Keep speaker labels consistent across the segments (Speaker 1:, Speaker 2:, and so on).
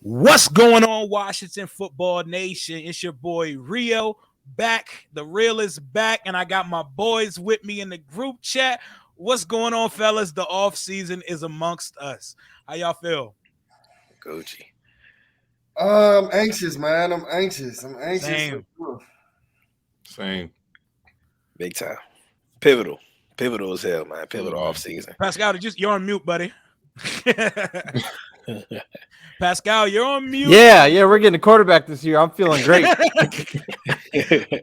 Speaker 1: What's going on, Washington Football Nation? It's your boy Rio back. The real is back, and I got my boys with me in the group chat. What's going on, fellas? The off season is amongst us. How y'all feel?
Speaker 2: Gucci.
Speaker 3: I'm anxious, man. I'm anxious.
Speaker 1: Same.
Speaker 4: Same.
Speaker 2: Big time. Pivotal as hell, man. Pivotal off season.
Speaker 1: Pascal, you're on mute, buddy. Pascal, you're on mute.
Speaker 5: Yeah, we're getting a quarterback this year. I'm feeling great.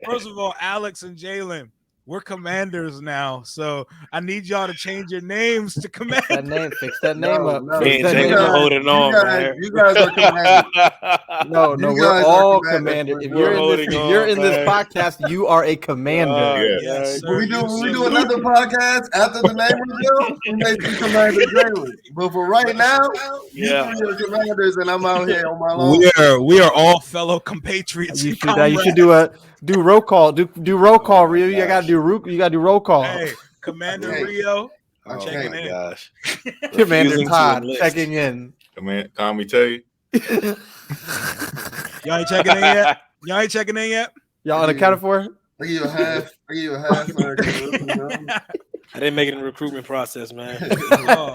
Speaker 1: First of all, Alex and Jalen, we're commanders now, so I need y'all to change your names to commanders.
Speaker 5: Fix that name up.
Speaker 2: Me and Jalen are holding on, man.
Speaker 3: You guys are commanders.
Speaker 5: No, we're all commanders. If you're in this podcast, you are a commander.
Speaker 1: Yes, sir.
Speaker 3: We do another podcast after the name reveal. We may be Commander Jalen, but for right now, you are commanders, and I'm out here on my own.
Speaker 1: We are all fellow compatriots.
Speaker 5: You should do roll call. Do roll call, Rio. You gotta do roll call.
Speaker 1: Hey, Commander Rio,
Speaker 2: Oh
Speaker 1: checking
Speaker 2: my
Speaker 1: in.
Speaker 2: gosh.
Speaker 5: Commander Todd checking in.
Speaker 4: Tommy Tay.
Speaker 1: Y'all ain't checking in yet?
Speaker 5: Y'all on the count of four?
Speaker 3: I give you a half.
Speaker 2: I didn't make it in the recruitment process, man.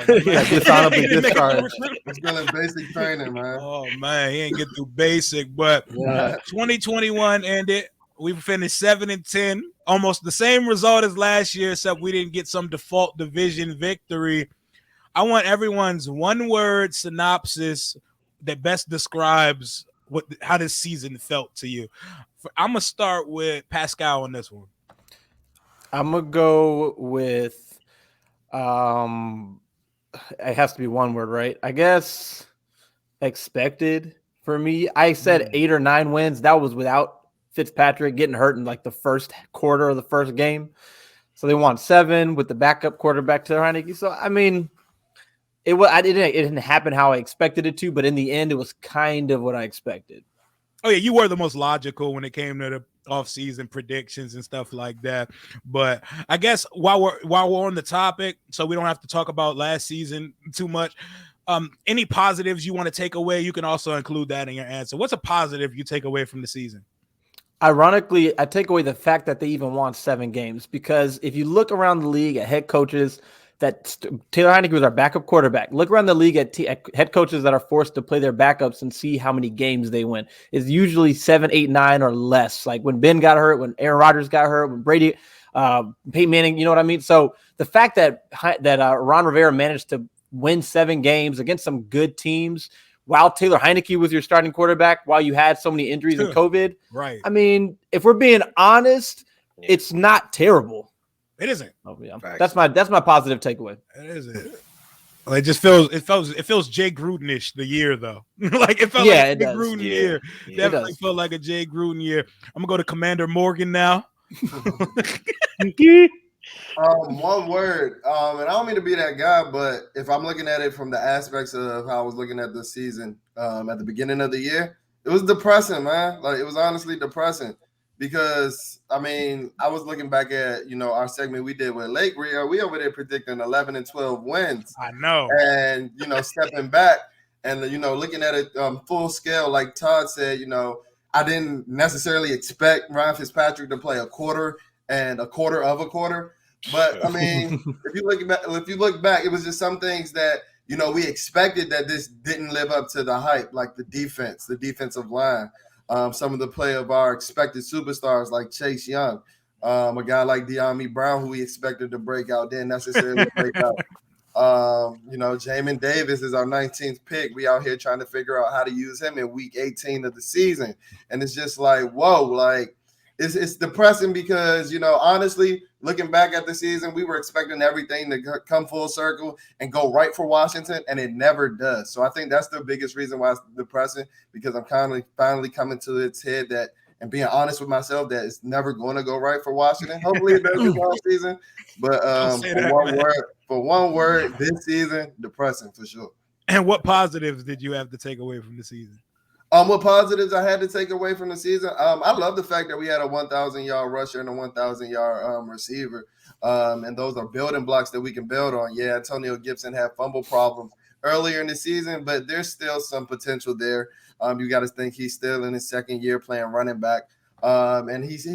Speaker 5: Dishonorably discharged.
Speaker 3: It's still in basic training, man.
Speaker 1: Oh man, he ain't get through basic, but 2021 ended. We finished 7-10, almost the same result as last year, except we didn't get some default division victory. I want everyone's one-word synopsis that best describes how this season felt to you. I'm gonna start with Pascal on this one.
Speaker 5: I'm gonna go with it has to be one word, right? I guess expected for me. I said 8 or 9 wins. That was without Fitzpatrick getting hurt in like the first quarter of the first game. So they won 7 with the backup quarterback to Heineke. So I mean, it didn't happen how I expected it to, but in the end, it was kind of what I expected.
Speaker 1: Oh yeah, you were the most logical when it came to the offseason predictions and stuff like that. But I guess while we're on the topic, so we don't have to talk about last season too much. Any positives you want to take away? You can also include that in your answer. What's a positive you take away from the season?
Speaker 5: Ironically, I take away the fact that they even won 7 games, because if you look around the league at head coaches, Taylor Heineke was our backup quarterback. Look around the league at head coaches that are forced to play their backups and see how many games they win. It's usually 7, 8, 9 or less. Like when Ben got hurt, when Aaron Rodgers got hurt, when Brady, Peyton Manning, you know what I mean? So the fact that Ron Rivera managed to win 7 games against some good teams while Taylor Heineke was your starting quarterback, while you had so many injuries and COVID.
Speaker 1: Right.
Speaker 5: I mean, if we're being honest, it's not terrible.
Speaker 1: It isn't.
Speaker 5: Oh, yeah. That's my positive takeaway.
Speaker 1: It isn't. Well, it feels Jay Gruden-ish the year though. Like it felt like a Jay Gruden year. Definitely felt like a Jay Gruden year. I'm gonna go to Commander Morgan now.
Speaker 3: One word. And I don't mean to be that guy, but if I'm looking at it from the aspects of how I was looking at the season at the beginning of the year, it was depressing, man. Like it was honestly depressing. Because I mean, I was looking back at our segment we did with Lake Rio. We over there predicting 11 and 12 wins.
Speaker 1: I know,
Speaker 3: and stepping back and looking at it full scale, like Todd said. I didn't necessarily expect Ryan Fitzpatrick to play a quarter and a quarter of a quarter. But I mean, if you look back, it was just some things that we expected that this didn't live up to the hype, like the defensive line. Some of the play of our expected superstars like Chase Young, a guy like De'Ami Brown, who we expected to break out, didn't necessarily break out. Jamin Davis is our 19th pick. We out here trying to figure out how to use him in week 18 of the season. And it's just like, whoa, like it's depressing because, honestly, looking back at the season, we were expecting everything to come full circle and go right for Washington, and it never does. So I think that's the biggest reason why it's depressing, because I'm finally coming to its head and being honest with myself that it's never going to go right for Washington. Hopefully it does this whole season. But for one word, this season, depressing for sure.
Speaker 1: And what positives did you have to take away from the season?
Speaker 3: What positives I had to take away from the season? I love the fact that we had a 1,000-yard rusher and a 1,000-yard receiver. And those are building blocks that we can build on. Yeah, Antonio Gibson had fumble problems, earlier in the season, but there's still some potential there. You got to think he's still in his second year playing running back. And he's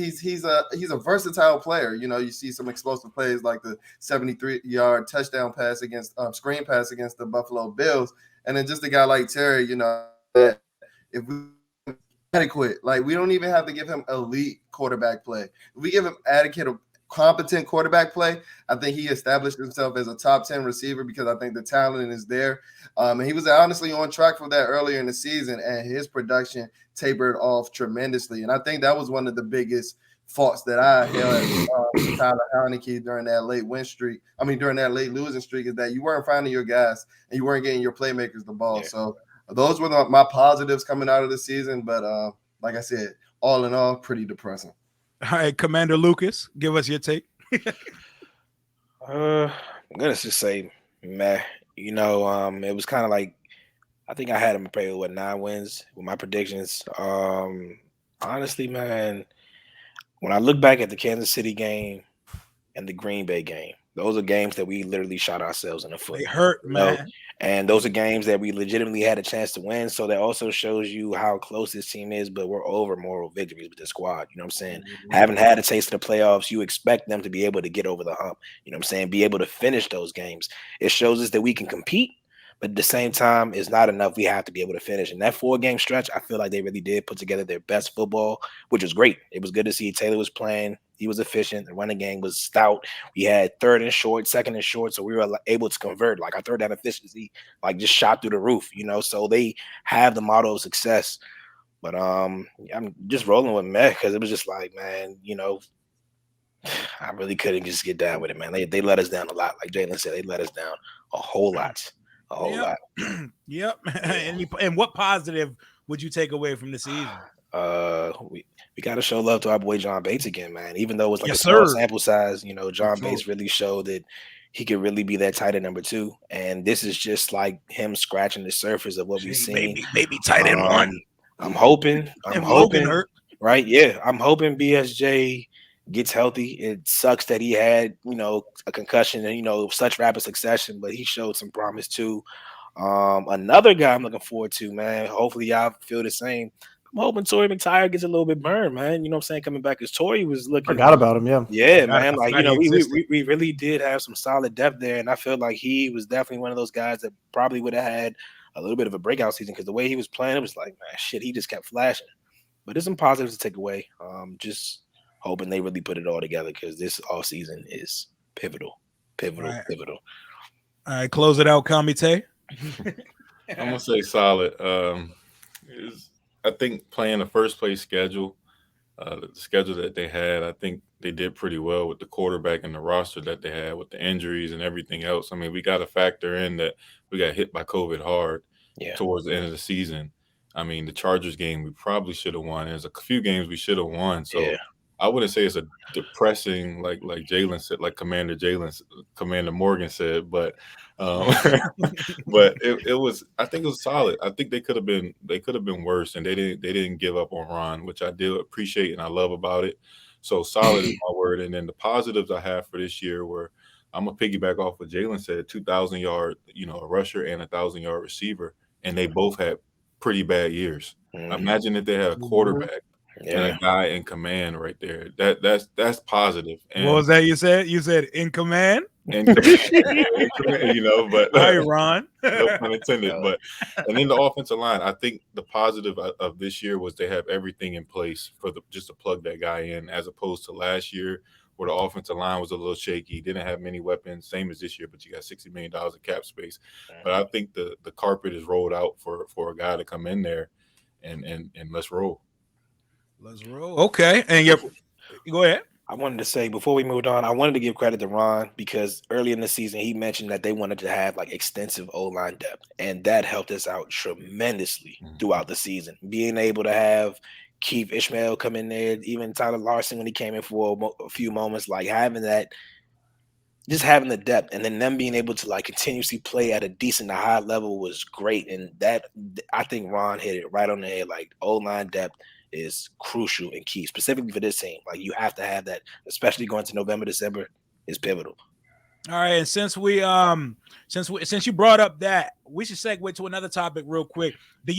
Speaker 3: a versatile player. You know, you see some explosive plays like the 73-yard touchdown pass against screen pass against the Buffalo Bills, and then just a guy like Terry. You know, that if we adequate, like we don't even have to give him elite quarterback play. If we give him adequate, competent quarterback play, I think he established himself as a top 10 receiver because I think the talent is there. And he was honestly on track for that earlier in the season, and his production tapered off tremendously. And I think that was one of the biggest faults that I held Tyler Heineke during that late win streak. I mean, during that late losing streak, is that you weren't finding your guys and you weren't getting your playmakers the ball. Yeah. So those were my positives coming out of the season. But like I said, all in all, pretty depressing.
Speaker 1: All right, Commander Lucas, give us your take.
Speaker 2: I'm gonna just say, meh. You know, it was kind of like I think I had him play with 9 wins with my predictions. Honestly, man, when I look back at the Kansas City game and the Green Bay game, those are games that we literally shot ourselves in the foot.
Speaker 1: They hurt, man.
Speaker 2: And those are games that we legitimately had a chance to win. So that also shows you how close this team is, but we're over moral victories with the squad. You know what I'm saying? Mm-hmm. Having had a taste of the playoffs, you expect them to be able to get over the hump. You know what I'm saying? Be able to finish those games. It shows us that we can compete, but at the same time, it's not enough. We have to be able to finish. And that 4-game stretch, I feel like they really did put together their best football, which was great. It was good to see Taylor was playing. He was efficient. The running game was stout. We had 3rd and short, 2nd and short, so we were able to convert. Like our 3rd down efficiency, like just shot through the roof, you know. So they have the model of success. But I'm just rolling with meh because it was just like, man, you know, I really couldn't just get down with it, man. They let us down a lot. Like Jalen said, they let us down a whole lot. A whole lot.
Speaker 1: Yep. And what positive would you take away from the season?
Speaker 2: We got to show love to our boy John Bates again, man. Even though it was like a small sample size, you know, John Bates really showed that he could really be that tight end number 2. And this is just like him scratching the surface of what we've seen.
Speaker 1: Maybe tight end 1.
Speaker 2: I'm hoping, right? Yeah, I'm hoping BSJ gets healthy. It sucks that he had, you know, a concussion and, you know, such rapid succession, but he showed some promise too. Another guy I'm looking forward to, man. Hopefully y'all feel the same. I'm hoping Torrey McTire gets a little bit burned, man. You know what I'm saying? Coming back, because Torrey was looking.
Speaker 5: Forgot about him, yeah.
Speaker 2: Yeah, man. Like, you know, we really did have some solid depth there, and I feel like he was definitely one of those guys that probably would have had a little bit of a breakout season because the way he was playing, it was like, man, shit, he just kept flashing. But there's some positives to take away. Just hoping they really put it all together because this offseason is pivotal.
Speaker 1: All right, close it out, Kamite.
Speaker 4: I'm gonna say solid. I think playing the first place schedule, the schedule that they had, I think they did pretty well with the quarterback and the roster that they had with the injuries and everything else. I mean, we got to factor in that we got hit by COVID hard towards the end of the season. I mean, the Chargers game we probably should have won. There's a few games we should have won. So I wouldn't say it's a depressing, like Jalen said, like Commander Morgan said, but but it was. I think it was solid. I think they could have been worse, and they didn't give up on Ron, which I do appreciate and I love about it. So solid is my word. And then the positives I have for this year were I'm gonna piggyback off what Jalen said: 2,000-yard, you know, a rusher and a 1,000-yard receiver, and they both had pretty bad years. Imagine if they had a quarterback. And a guy in command right there. That's positive. And
Speaker 1: what was that you said? You said in command?
Speaker 4: In command, you know, but
Speaker 1: hi, Ron.
Speaker 4: No pun intended. But and then the offensive line, I think the positive of this year was they have everything in place for just to plug that guy in, as opposed to last year where the offensive line was a little shaky, didn't have many weapons, same as this year, but you got $60 million of cap space. But I think the carpet is rolled out for a guy to come in there and let's roll.
Speaker 1: Let's roll. Okay. And go ahead.
Speaker 2: I wanted to say before we moved on, I wanted to give credit to Ron because early in the season he mentioned that they wanted to have like extensive O-line depth, and that helped us out tremendously throughout the season. Being able to have Keith Ishmael come in there, even Tyler Larson when he came in for a few moments, like having that, just having the depth, and then them being able to like continuously play at a decent to high level was great. And that, I think Ron hit it right on the head. Like O-line depth is crucial and key, specifically for this team. Like you have to have that, especially going to November, December is pivotal.
Speaker 1: All right, and since you brought up that, we should segue to another topic real quick. Are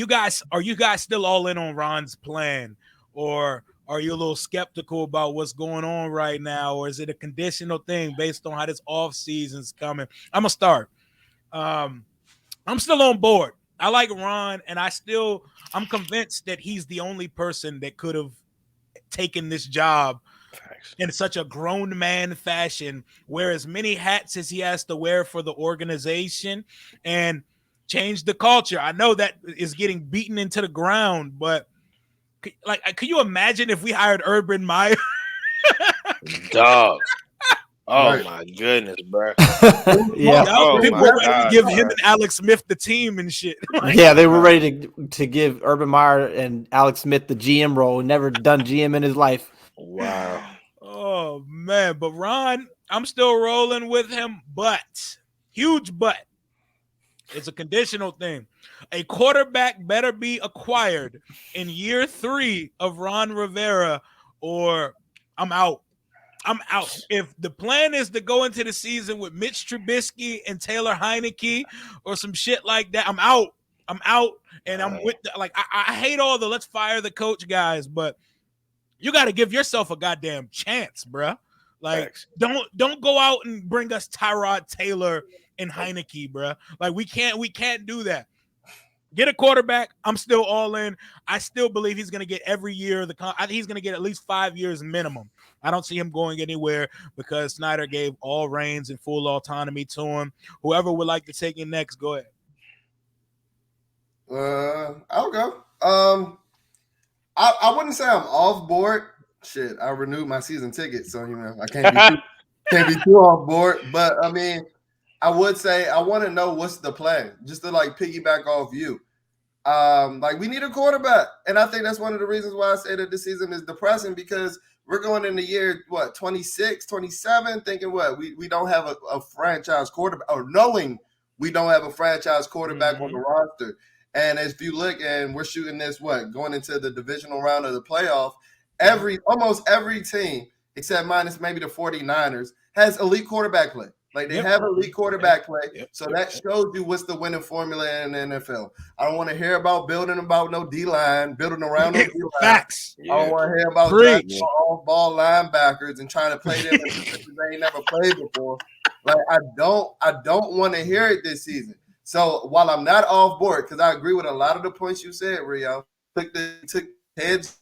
Speaker 1: you guys still all in on Ron's plan, or are you a little skeptical about what's going on right now, or is it a conditional thing based on how this off season's coming? I'm gonna start. Um, I'm still on board. I like Ron, and I'm convinced that he's the only person that could have taken this job in such a grown man fashion, wear as many hats as he has to wear for the organization, and change the culture. I know that is getting beaten into the ground, but could you imagine if we hired Urban Meyer?
Speaker 2: Dog. Oh
Speaker 3: Right.
Speaker 2: my goodness, bro.
Speaker 5: Yeah.
Speaker 2: Oh
Speaker 1: People
Speaker 2: my
Speaker 1: were ready to
Speaker 2: God,
Speaker 1: give
Speaker 2: bro.
Speaker 1: him and Alex Smith the team and shit.
Speaker 5: Yeah, they were ready to give Urban Meyer and Alex Smith the GM role. Never done GM in his life.
Speaker 2: Wow.
Speaker 1: Oh man, but Ron, I'm still rolling with him, but huge but. It's a conditional thing. A quarterback better be acquired in year 3 of Ron Rivera, or I'm out. I'm out. If the plan is to go into the season with Mitch Trubisky and Taylor Heineke or some shit like that, I'm out. I'm out, and I'm with I hate all the let's fire the coach guys, but you got to give yourself a goddamn chance, bruh. Like,
Speaker 2: Facts.
Speaker 1: don't go out and bring us Tyrod Taylor and Heineke, bruh. Like, we can't do that. Get a quarterback. I'm still all in. I still believe he's going to get every year. I think he's going to get at least 5 years minimum. I don't see him going anywhere because Snyder gave all reins and full autonomy to him. Whoever would like to take it next, go ahead.
Speaker 3: I'll go. I wouldn't say I'm off board. Shit, I renewed my season ticket, so I can't be too off board. But I mean, I would say I want to know what's the plan, just to piggyback off you. We need a quarterback, and I think that's one of the reasons why I say that this season is depressing, because we're going in the year 26, 27, thinking we don't have a franchise quarterback, or knowing we don't have a franchise quarterback on the roster. And if you look, and we're shooting this going into the divisional round of the playoff, almost every team except minus maybe the 49ers has elite quarterback play. They have elite quarterback play. So that shows you what's the winning formula in the NFL. I don't want to hear about building about no D-line, building around no D-line.
Speaker 1: Facts.
Speaker 3: I don't want to hear about drafting off-ball linebackers and trying to play them in positions they ain't never played before. I don't want to hear it this season. So while I'm not off board, because I agree with a lot of the points you said, Rio, took heads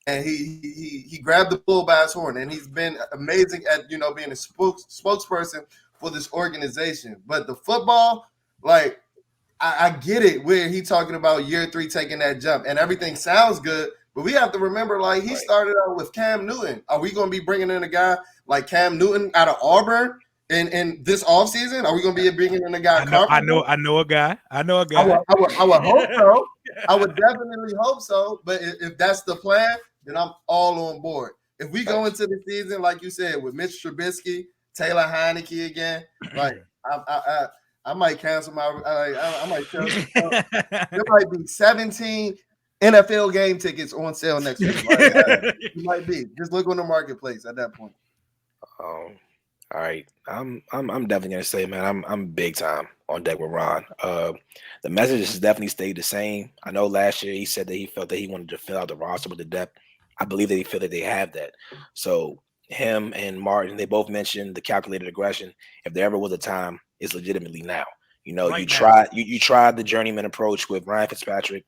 Speaker 3: and he grabbed the bull by his horn, and he's been amazing at being a spokesperson for this organization. But the football, I get it where he talking about year 3 taking that jump, and everything sounds good, but we have to remember he started out with Cam Newton. Are we going to be bringing in a guy like Cam Newton out of Auburn in this offseason? Are we going to be bringing in a guy?
Speaker 1: I know a guy. I would
Speaker 3: hope so. I would definitely hope so. But if that's the plan, then I'm all on board. If we go into the season, like you said, with Mitch Trubisky, Taylor Heineke again, I might cancel my. I might cancel. There might be 17 NFL game tickets on sale next week. It might be. Just look on the marketplace at that point.
Speaker 2: All right, I'm definitely gonna say, man, I'm big time on deck with Ron. The message has definitely stayed the same. I know last year he said that he felt that he wanted to fill out the roster with the depth. I believe that he feel that they have that. So him and Martin, they both mentioned the calculated aggression. If there ever was a time, it's legitimately now. You tried the journeyman approach with Ryan Fitzpatrick.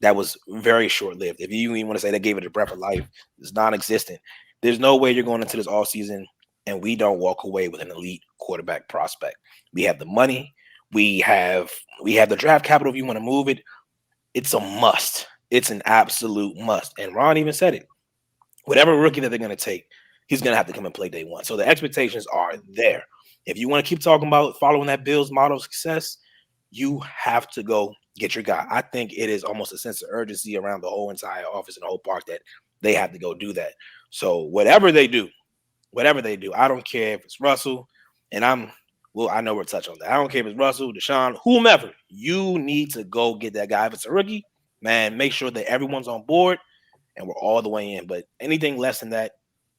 Speaker 2: That was very short-lived. If you even want to say that gave it a breath of life, it's non-existent. There's no way you're going into this all season and we don't walk away with an elite quarterback prospect. We have the money. We have the draft capital if you want to move it. It's a must. It's an absolute must. And Ron even said it. Whatever rookie that they're going to take, he's going to have to come and play day one. So the expectations are there. If you want to keep talking about following that Bills model of success, you have to go get your guy. I think it is almost a sense of urgency around the whole entire office and the whole park that they have to go do that. So whatever they do, I don't care if it's Russell, and I know we'll touch on that. I don't care if it's Russell, Deshaun, whomever. You need to go get that guy. If it's a rookie, man, make sure that everyone's on board and we're all the way in. But anything less than that,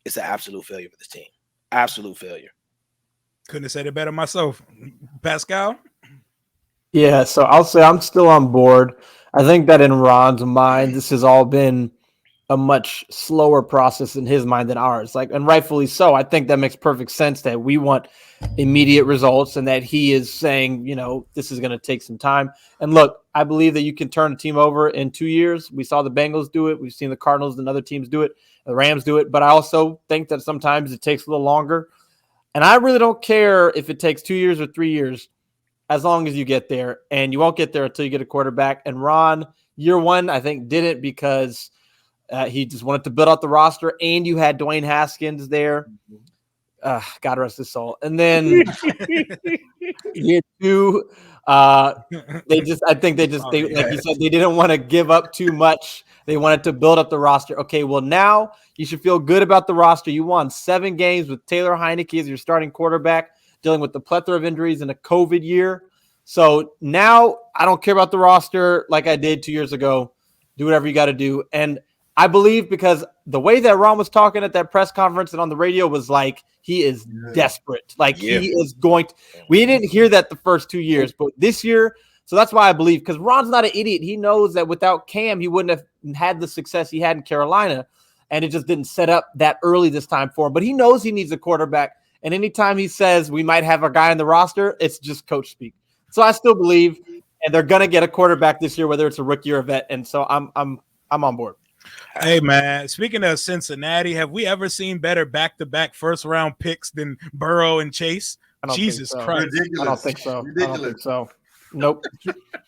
Speaker 2: it's an absolute failure for this team. Absolute failure.
Speaker 1: Couldn't have said it better myself. Pascal?
Speaker 5: Yeah, so I'll say I'm still on board. I think that in Ron's mind, this has all been a much slower process in his mind than ours. Like, and rightfully so. I think that makes perfect sense that we want immediate results and that he is saying, this is going to take some time. And look, I believe that you can turn a team over in 2 years. We saw the Bengals do it. We've seen the Cardinals and other teams do it. The Rams do it. But I also think that sometimes it takes a little longer. And I really don't care if it takes 2 years or 3 years, as long as you get there. And you won't get there until you get a quarterback. And Ron, year one, I think, didn't because he just wanted to build out the roster, and you had Dwayne Haskins there. God rest his soul. And then year two, like you said, they didn't want to give up too much. They wanted to build up the roster. Okay, well, now you should feel good about the roster. You won 7 games with Taylor Heineke as your starting quarterback, dealing with the plethora of injuries in a COVID year. So now I don't care about the roster like I did 2 years ago. Do whatever you got to do. And I believe because the way that Ron was talking at that press conference and on the radio was like he is desperate. Like he is going to – we didn't hear that the first 2 years, but this year – so that's why I believe, because Ron's not an idiot. He knows that without Cam, he wouldn't have had the success he had in Carolina, and it just didn't set up that early this time for him. But he knows he needs a quarterback, and anytime he says we might have a guy on the roster, it's just coach speak. So I still believe, and they're going to get a quarterback this year, whether it's a rookie or a vet, and so I'm on board.
Speaker 1: Hey, man, speaking of Cincinnati, have we ever seen better back-to-back first-round picks than Burrow and Chase? Jesus Christ.
Speaker 3: Ridiculous.
Speaker 5: I don't think so.
Speaker 3: Ridiculous.
Speaker 5: I don't think so. Nope.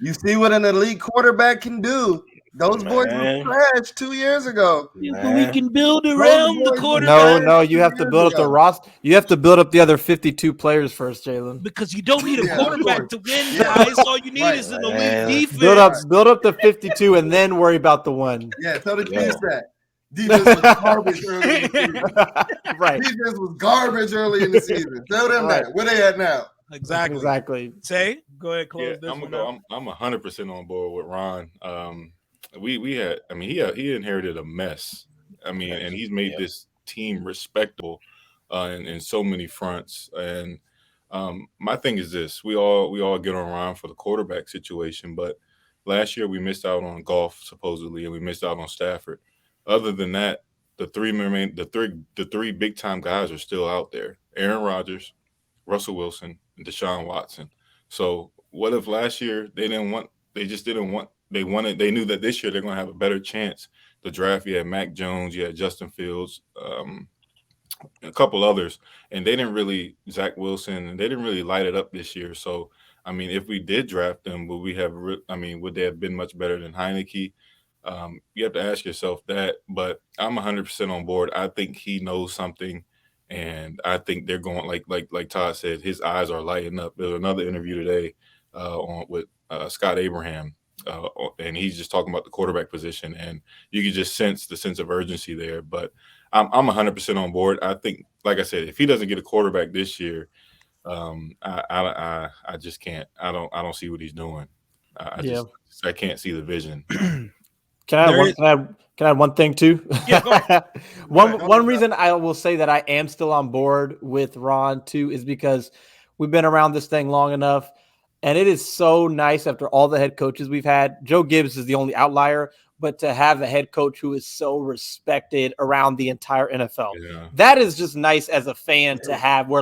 Speaker 3: You see what an elite quarterback can do. Those boys were trash 2 years ago.
Speaker 1: We can build around the quarterback.
Speaker 5: No, you have to build up the roster. You have to build up the other 52 players first, Jalen.
Speaker 1: Because you don't need a quarterback to win, guys. All you need is an elite defense.
Speaker 5: Build up the 52 and then worry about the one.
Speaker 3: Yeah, tell the Chiefs that. Defense was garbage early in the season.
Speaker 5: Right.
Speaker 3: Defense was garbage early in the season. Tell them that. Where they at now?
Speaker 1: Exactly. Say, go ahead, close this one out.
Speaker 4: I'm 100% on board with Ron. He inherited a mess. And he's made this team respectable in so many fronts. And my thing is this: we all get on Ron for the quarterback situation, but last year we missed out on Goff supposedly, and we missed out on Stafford. Other than that, the three big time guys are still out there: Aaron Rodgers, Russell Wilson, and Deshaun Watson. So what if last year they knew that this year they're going to have a better chance to draft? You had Mac Jones, you had Justin Fields, a couple others, and they didn't really, Zach Wilson, and they didn't really light it up this year. So, if we did draft them, would they have been much better than Heineke? You have to ask yourself that, but I'm 100% on board. I think he knows something. And I think they're going like Todd said, his eyes are lighting up. There's another interview today with Scott Abraham, and he's just talking about the quarterback position, and you can just sense the sense of urgency there. But I'm 100% on board. I think, like I said, if he doesn't get a quarterback this year, I just can't. I don't see what he's doing. I can't see the vision.
Speaker 5: Can I add one thing too?
Speaker 1: Yeah,
Speaker 5: one reason I will say that I am still on board with Ron too is because we've been around this thing long enough, and it is so nice after all the head coaches we've had. Joe Gibbs is the only outlier, but to have a head coach who is so respected around the entire NFL, that is just nice as a fan to have. Where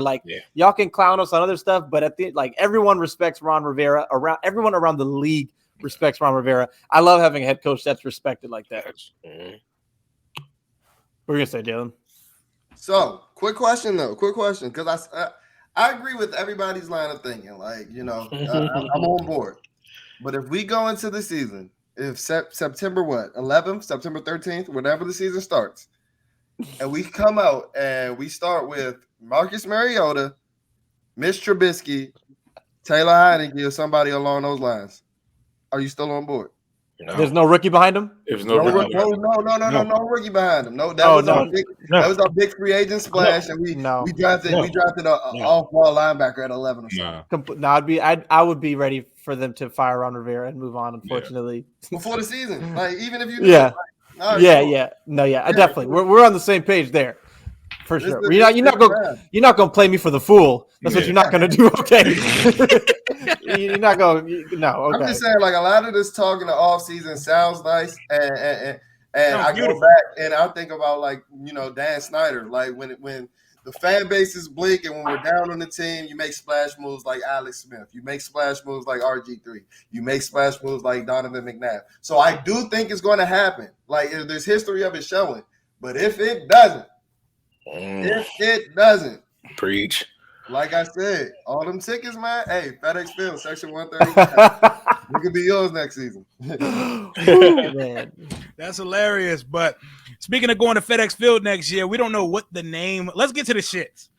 Speaker 5: y'all can clown us on other stuff, but at the everyone respects Ron Rivera. Everyone around the league respects Ron Rivera. I love having a head coach that's respected like that. What were you gonna say, Jalen?
Speaker 3: So, quick question, because I agree with everybody's line of thinking. I'm on board. But if we go into the season, if September 11th, September 13th, whenever the season starts, and we come out and we start with Marcus Mariota, Mitch Trubisky, Taylor Heineke, or somebody along those lines, are you still on board?
Speaker 5: No. There's no rookie behind him?
Speaker 3: There's no rookie behind him. No, that was our big free agent splash, and we drafted an off-ball linebacker at 11 or something.
Speaker 5: I would be ready for them to fire Ron Rivera and move on, unfortunately.
Speaker 3: Before the season. Even if you
Speaker 5: definitely. We're on the same page there. For sure. You're not gonna play me for the fool. That's what you're not gonna do. Okay. You're not going. No. Okay.
Speaker 3: I'm just saying, like, a lot of this talk in the off season sounds nice, and I
Speaker 1: beautiful.
Speaker 3: go back and I think about, like, Dan Snyder, like when the fan base is bleak and when we're down on the team, you make splash moves like Alex Smith, you make splash moves like RG3, you make splash moves like Donovan McNabb. So I do think it's going to happen. Like, there's history of it showing, but if it doesn't,
Speaker 2: preach.
Speaker 3: Like I said, all them tickets, man. Hey, FedEx Field, Section 135. It could be yours next season.
Speaker 5: Ooh, man.
Speaker 1: That's hilarious. But speaking of going to FedEx Field next year, we don't know what the name. Let's get to the shits.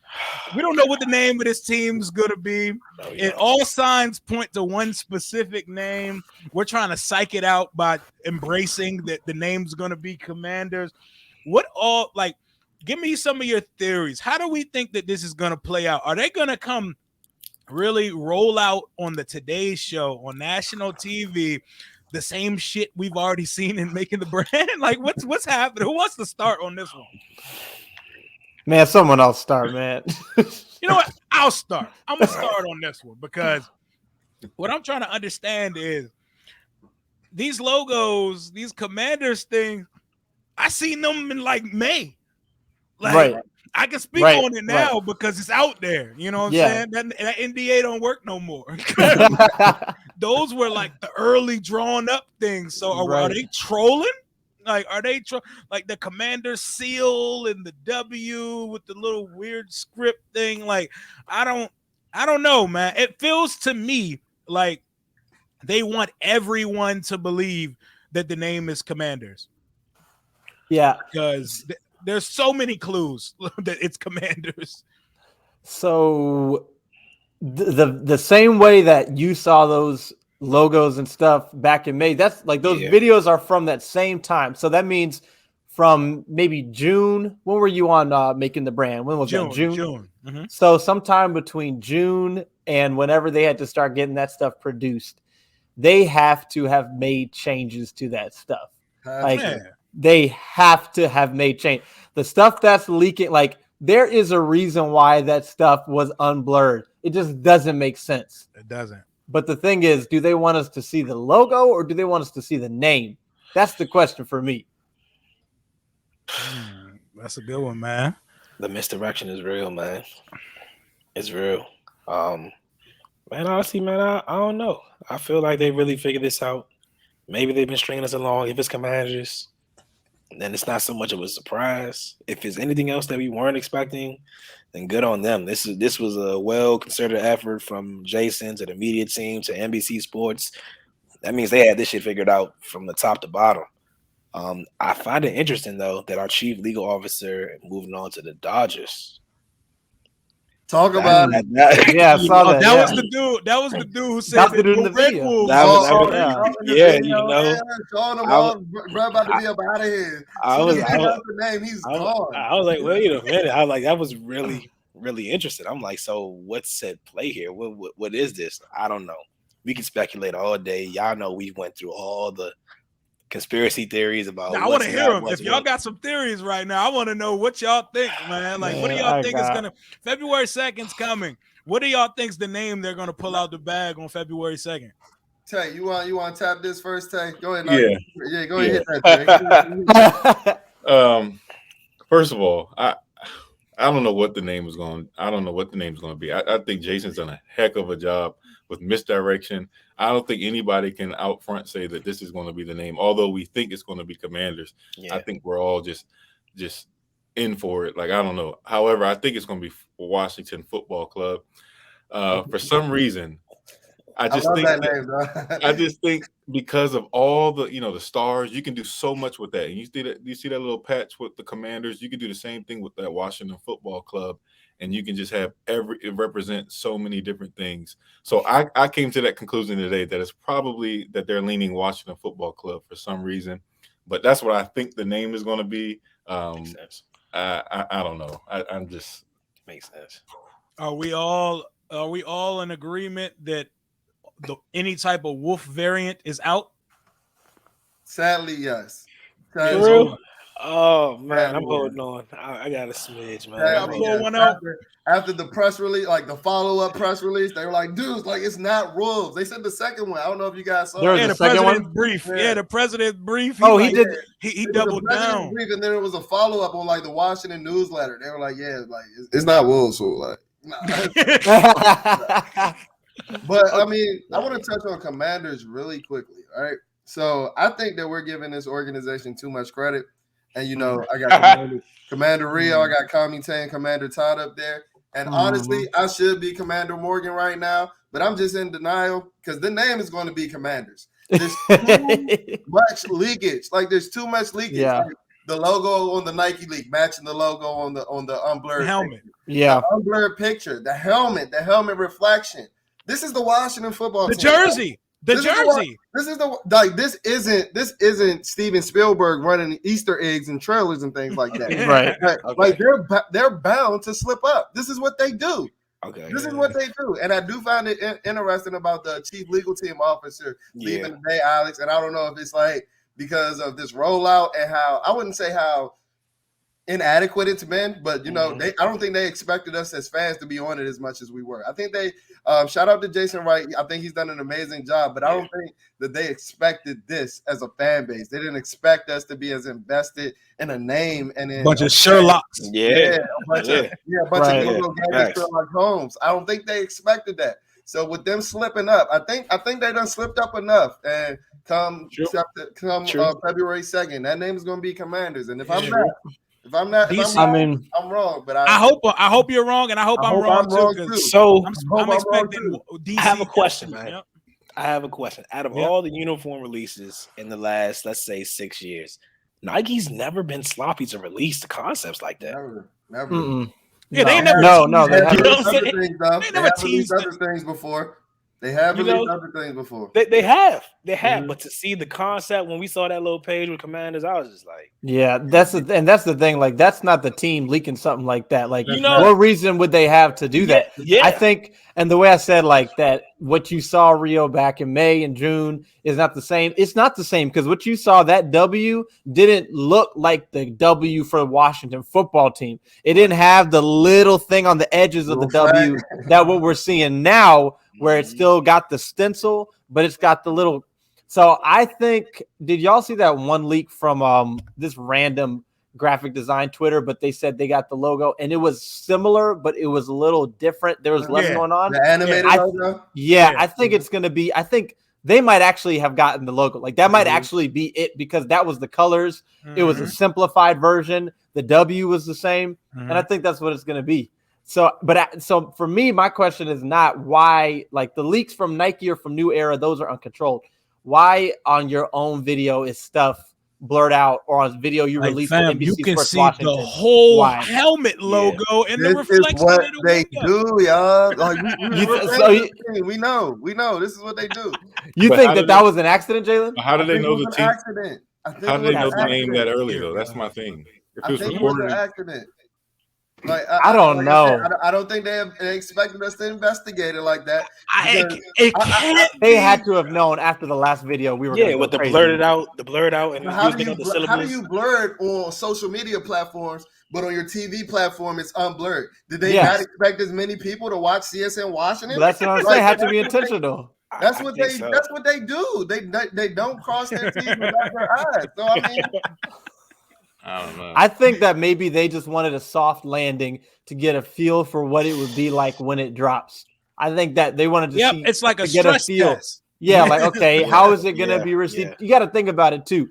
Speaker 1: We don't know what the name of this team's going to be. And all signs point to one specific name. We're trying to psych it out by embracing that the name's going to be Commanders. Give me some of your theories. How do we think that this is going to play out? Are they going to come really roll out on the Today Show on national TV the same shit we've already seen in Making the Brand? Like, what's happening? Who wants to start on this one?
Speaker 5: Man, someone else start, man.
Speaker 1: You know what? I'll start. I'm going to start on this one because what I'm trying to understand is these logos, these Commanders things, I seen them in like May. Like, I can speak on it now because it's out there. You know what I'm saying? That NDA don't work no more. Those were like the early drawn up things. So are they trolling? Like, are they like the Commander seal and the W with the little weird script thing? Like, I don't know, man. It feels to me like they want everyone to believe that the name is Commanders.
Speaker 5: Yeah,
Speaker 1: because there's so many clues that it's Commanders.
Speaker 5: So the same way that you saw those logos and stuff back in May, that's like those videos are from that same time. So that means from maybe June. When were you on Making the Brand? When was that? June.
Speaker 1: Mm-hmm.
Speaker 5: So sometime between June and whenever they had to start getting that stuff produced, they have to have made changes to that stuff. They have to have made change. The stuff that's leaking, like, there is a reason why that stuff was unblurred. It just doesn't make sense.
Speaker 1: It doesn't.
Speaker 5: But the thing is, do they want us to see the logo or do they want us to see the name? That's the question for me.
Speaker 1: That's a good one, man.
Speaker 2: The misdirection is real, man. It's real. Man, honestly, man, I don't know. I feel like they really figured this out. Maybe they've been stringing us along. If it's Commanders, then it's not so much of a surprise. If it's anything else that we weren't expecting, then good on them. This was a well-concerted effort from Jason to the media team to NBC Sports. That means they had this shit figured out from the top to bottom. I find it interesting, though, that our chief legal officer moving on to the Dodgers.
Speaker 3: Talk about it.
Speaker 5: Yeah, I saw that.
Speaker 1: That was the dude. That was the dude who said
Speaker 5: the dude in the
Speaker 1: Red
Speaker 5: video.
Speaker 1: Wolves.
Speaker 3: Showing him all, bro, about to be up out of here.
Speaker 2: I was
Speaker 3: gone.
Speaker 2: I was like, wait a minute. I was like, that was really, really interesting. I'm like, so what's at play here? What is this? I don't know. We can speculate all day. Y'all know we went through all the conspiracy theories about.
Speaker 1: Now, I want to hear them. If y'all got some theories right now, I want to know what y'all think, man. Like, what do y'all think is gonna? February 2nd's coming. What do y'all think's the name they're gonna pull out the bag on February 2nd?
Speaker 3: Tay, you want to tap this first, Tay? Go ahead. Go ahead. Hit
Speaker 4: that, Tay. First of all, I don't know what the name is going. I don't know what the name's going to be. I think Jason's done a heck of a job with misdirection. I don't think anybody can out front say that this is going to be the name, although we think it's going to be Commanders. Yeah. I think we're all just in for it. Like, I don't know. However, I think it's going to be Washington Football Club. For some reason, I just think because of all the the stars, you can do so much with that. And you see that little patch with the Commanders. You can do the same thing with that Washington Football Club. And you can just have it represent so many different things. So I came to that conclusion today that it's probably that they're leaning Washington Football Club for some reason, but that's what I think the name is going to be. Makes sense. I don't know. I'm just
Speaker 2: makes sense.
Speaker 1: Are we all in agreement that any type of wolf variant is out?
Speaker 3: Sadly, yes.
Speaker 2: Oh man, I'm holding on. I got a smidge, man.
Speaker 1: Yeah, pull one out.
Speaker 3: After the press release, like the follow-up press release, they were like, dudes, like it's not wolves. They said the second one. I don't know if you guys saw it.
Speaker 1: Yeah, the president's brief. Yeah, the president's brief.
Speaker 5: He did.
Speaker 1: He doubled down.
Speaker 3: Brief, and then it was a follow-up on like the Washington newsletter. They were like, yeah, like it's not wolves. So like, nah. But I mean, I want to touch on Commanders really quickly. All right. So I think that we're giving this organization too much credit. And you know, I got Commander Rio, I got Comintang, Commander Todd up there. And honestly, I should be Commander Morgan right now, but I'm just in denial because the name is going to be Commanders. There's too much leakage. Like there's too much leakage.
Speaker 5: Yeah.
Speaker 3: Like, the logo on the Nike leak matching the logo on the unblurred
Speaker 1: helmet.
Speaker 3: Picture.
Speaker 5: Yeah.
Speaker 3: The unblurred picture, the helmet reflection. This is the Washington football team.
Speaker 1: Jersey. The jersey.
Speaker 3: This isn't Steven Spielberg running Easter eggs and trailers and things like that.
Speaker 5: Right.
Speaker 3: Like they're bound to slip up. This is what they do.
Speaker 2: Okay.
Speaker 3: This is what they do. And I do find it interesting about the chief legal team officer leaving today, Alex. And I don't know if it's like because of this rollout and how I wouldn't say how inadequate it's been, but you know, I don't think they expected us as fans to be on it as much as we were. I think they shout out to Jason Wright. I think he's done an amazing job, but I don't think that they expected this as a fan base. They didn't expect us to be as invested in a name and in
Speaker 1: a bunch of Sherlocks.
Speaker 3: A bunch of Sherlock Holmes. I don't think they expected that. So with them slipping up, I think they done slipped up enough. And come February 2nd, that name is going to be Commanders. And if I'm wrong, but I hope you're wrong, and I hope I'm wrong too.
Speaker 2: So
Speaker 3: I'm
Speaker 2: expecting DC. I have a question, man. Yep. I have a question. Out of all the uniform releases in the last, let's say, 6 years, Nike's never been sloppy to release the concepts like that.
Speaker 3: Never.
Speaker 5: Mm-mm.
Speaker 1: Yeah, they never.
Speaker 3: They never teased other things before. They have released other things before.
Speaker 2: They have. But to see the concept when we saw that little page with Commanders, I was just like,
Speaker 5: yeah, that's the thing. Like, that's not the team leaking something like that. Like, what reason would they have to do that?
Speaker 2: Yeah.
Speaker 5: I think, and the way I said like that, what you saw Rio back in May and June is not the same. It's not the same because what you saw, that W didn't look like the W for the Washington football team. It didn't have the little thing on the edges of the W that what we're seeing now, where it's still got the stencil, but it's got the little. So I think, did y'all see that one leak from this random graphic design Twitter? But they said they got the logo and it was similar, but it was a little different. There was less going on.
Speaker 3: The animated logo?
Speaker 5: I think it's going to be, I think they might actually have gotten the logo. Like that might actually be it because that was the colors. It was a simplified version. The W was the same. And I think that's what it's going to be. So for me, my question is not why, like the leaks from Nike or from New Era, those are uncontrolled. Why on your own video is stuff blurred out or on video you released on NBC
Speaker 1: you can
Speaker 5: Sports
Speaker 1: see
Speaker 5: Washington?
Speaker 1: The whole helmet logo and the reflection.
Speaker 3: This is what they do, y'all. Like, we know. This is what they do.
Speaker 5: You think that was an accident, Jalen?
Speaker 4: How did they know the team?
Speaker 3: Accident.
Speaker 4: How did they know the name that early though? That's my thing. If
Speaker 3: it was an accident. Like
Speaker 5: I don't know.
Speaker 3: I don't think they expected us to investigate it like that.
Speaker 5: They had to have known after the last video we were.
Speaker 2: With the blurred out, and
Speaker 3: how do you blur it on social media platforms, but on your TV platform it's unblurred? Did they not expect as many people to watch CSN Washington?
Speaker 5: That's what I'm saying. Had to be intentional.
Speaker 3: That's what they do. They don't cross their T's without their eyes. So I mean.
Speaker 4: I don't know.
Speaker 5: I think that maybe they just wanted a soft landing to get a feel for what it would be like when it drops. I think that they wanted to see.
Speaker 1: It's like a
Speaker 5: get a feel.
Speaker 1: Test.
Speaker 5: Yeah, like okay, how is it going to be received? Yeah. You got to think about it too.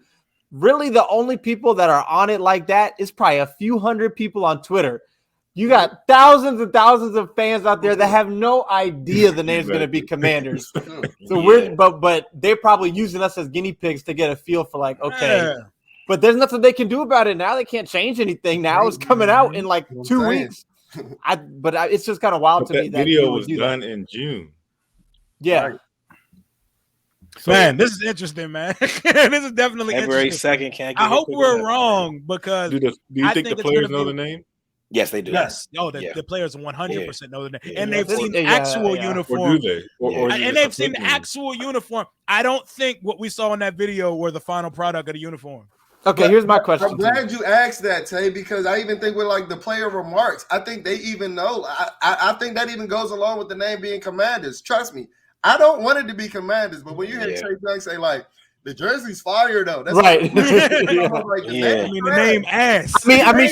Speaker 5: Really, the only people that are on it like that is probably a few hundred people on Twitter. You got thousands and thousands of fans out there that have no idea the name's going to be Commanders. So but they're probably using us as guinea pigs to get a feel for like, okay. Yeah. But there's nothing they can do about it now. They can't change anything now. It's coming out in like 2 weeks. It's just kind of wild to me.
Speaker 4: That video was done in June.
Speaker 5: Yeah.
Speaker 1: Man, this is interesting, man. This is definitely
Speaker 2: February
Speaker 1: interesting.
Speaker 2: 2nd. Can't.
Speaker 1: I hope we're wrong because.
Speaker 4: Do you think the players know the name?
Speaker 2: Yes, they do.
Speaker 1: Yes. Oh, the players 100% know the name, and they've seen actual uniform.
Speaker 4: Or do they?
Speaker 1: And they've seen the actual uniform. I don't think what we saw in that video were the final product of the uniform.
Speaker 5: Okay, here's my question.
Speaker 3: I'm glad you asked that, Tay, because I even think with like the player remarks, I think they even know. I think that even goes along with the name being Commanders. Trust me, I don't want it to be Commanders, but when you hear Trey Young say like the jersey's fire though, that's
Speaker 5: right.
Speaker 3: Like, the
Speaker 1: name ass.
Speaker 5: I mean,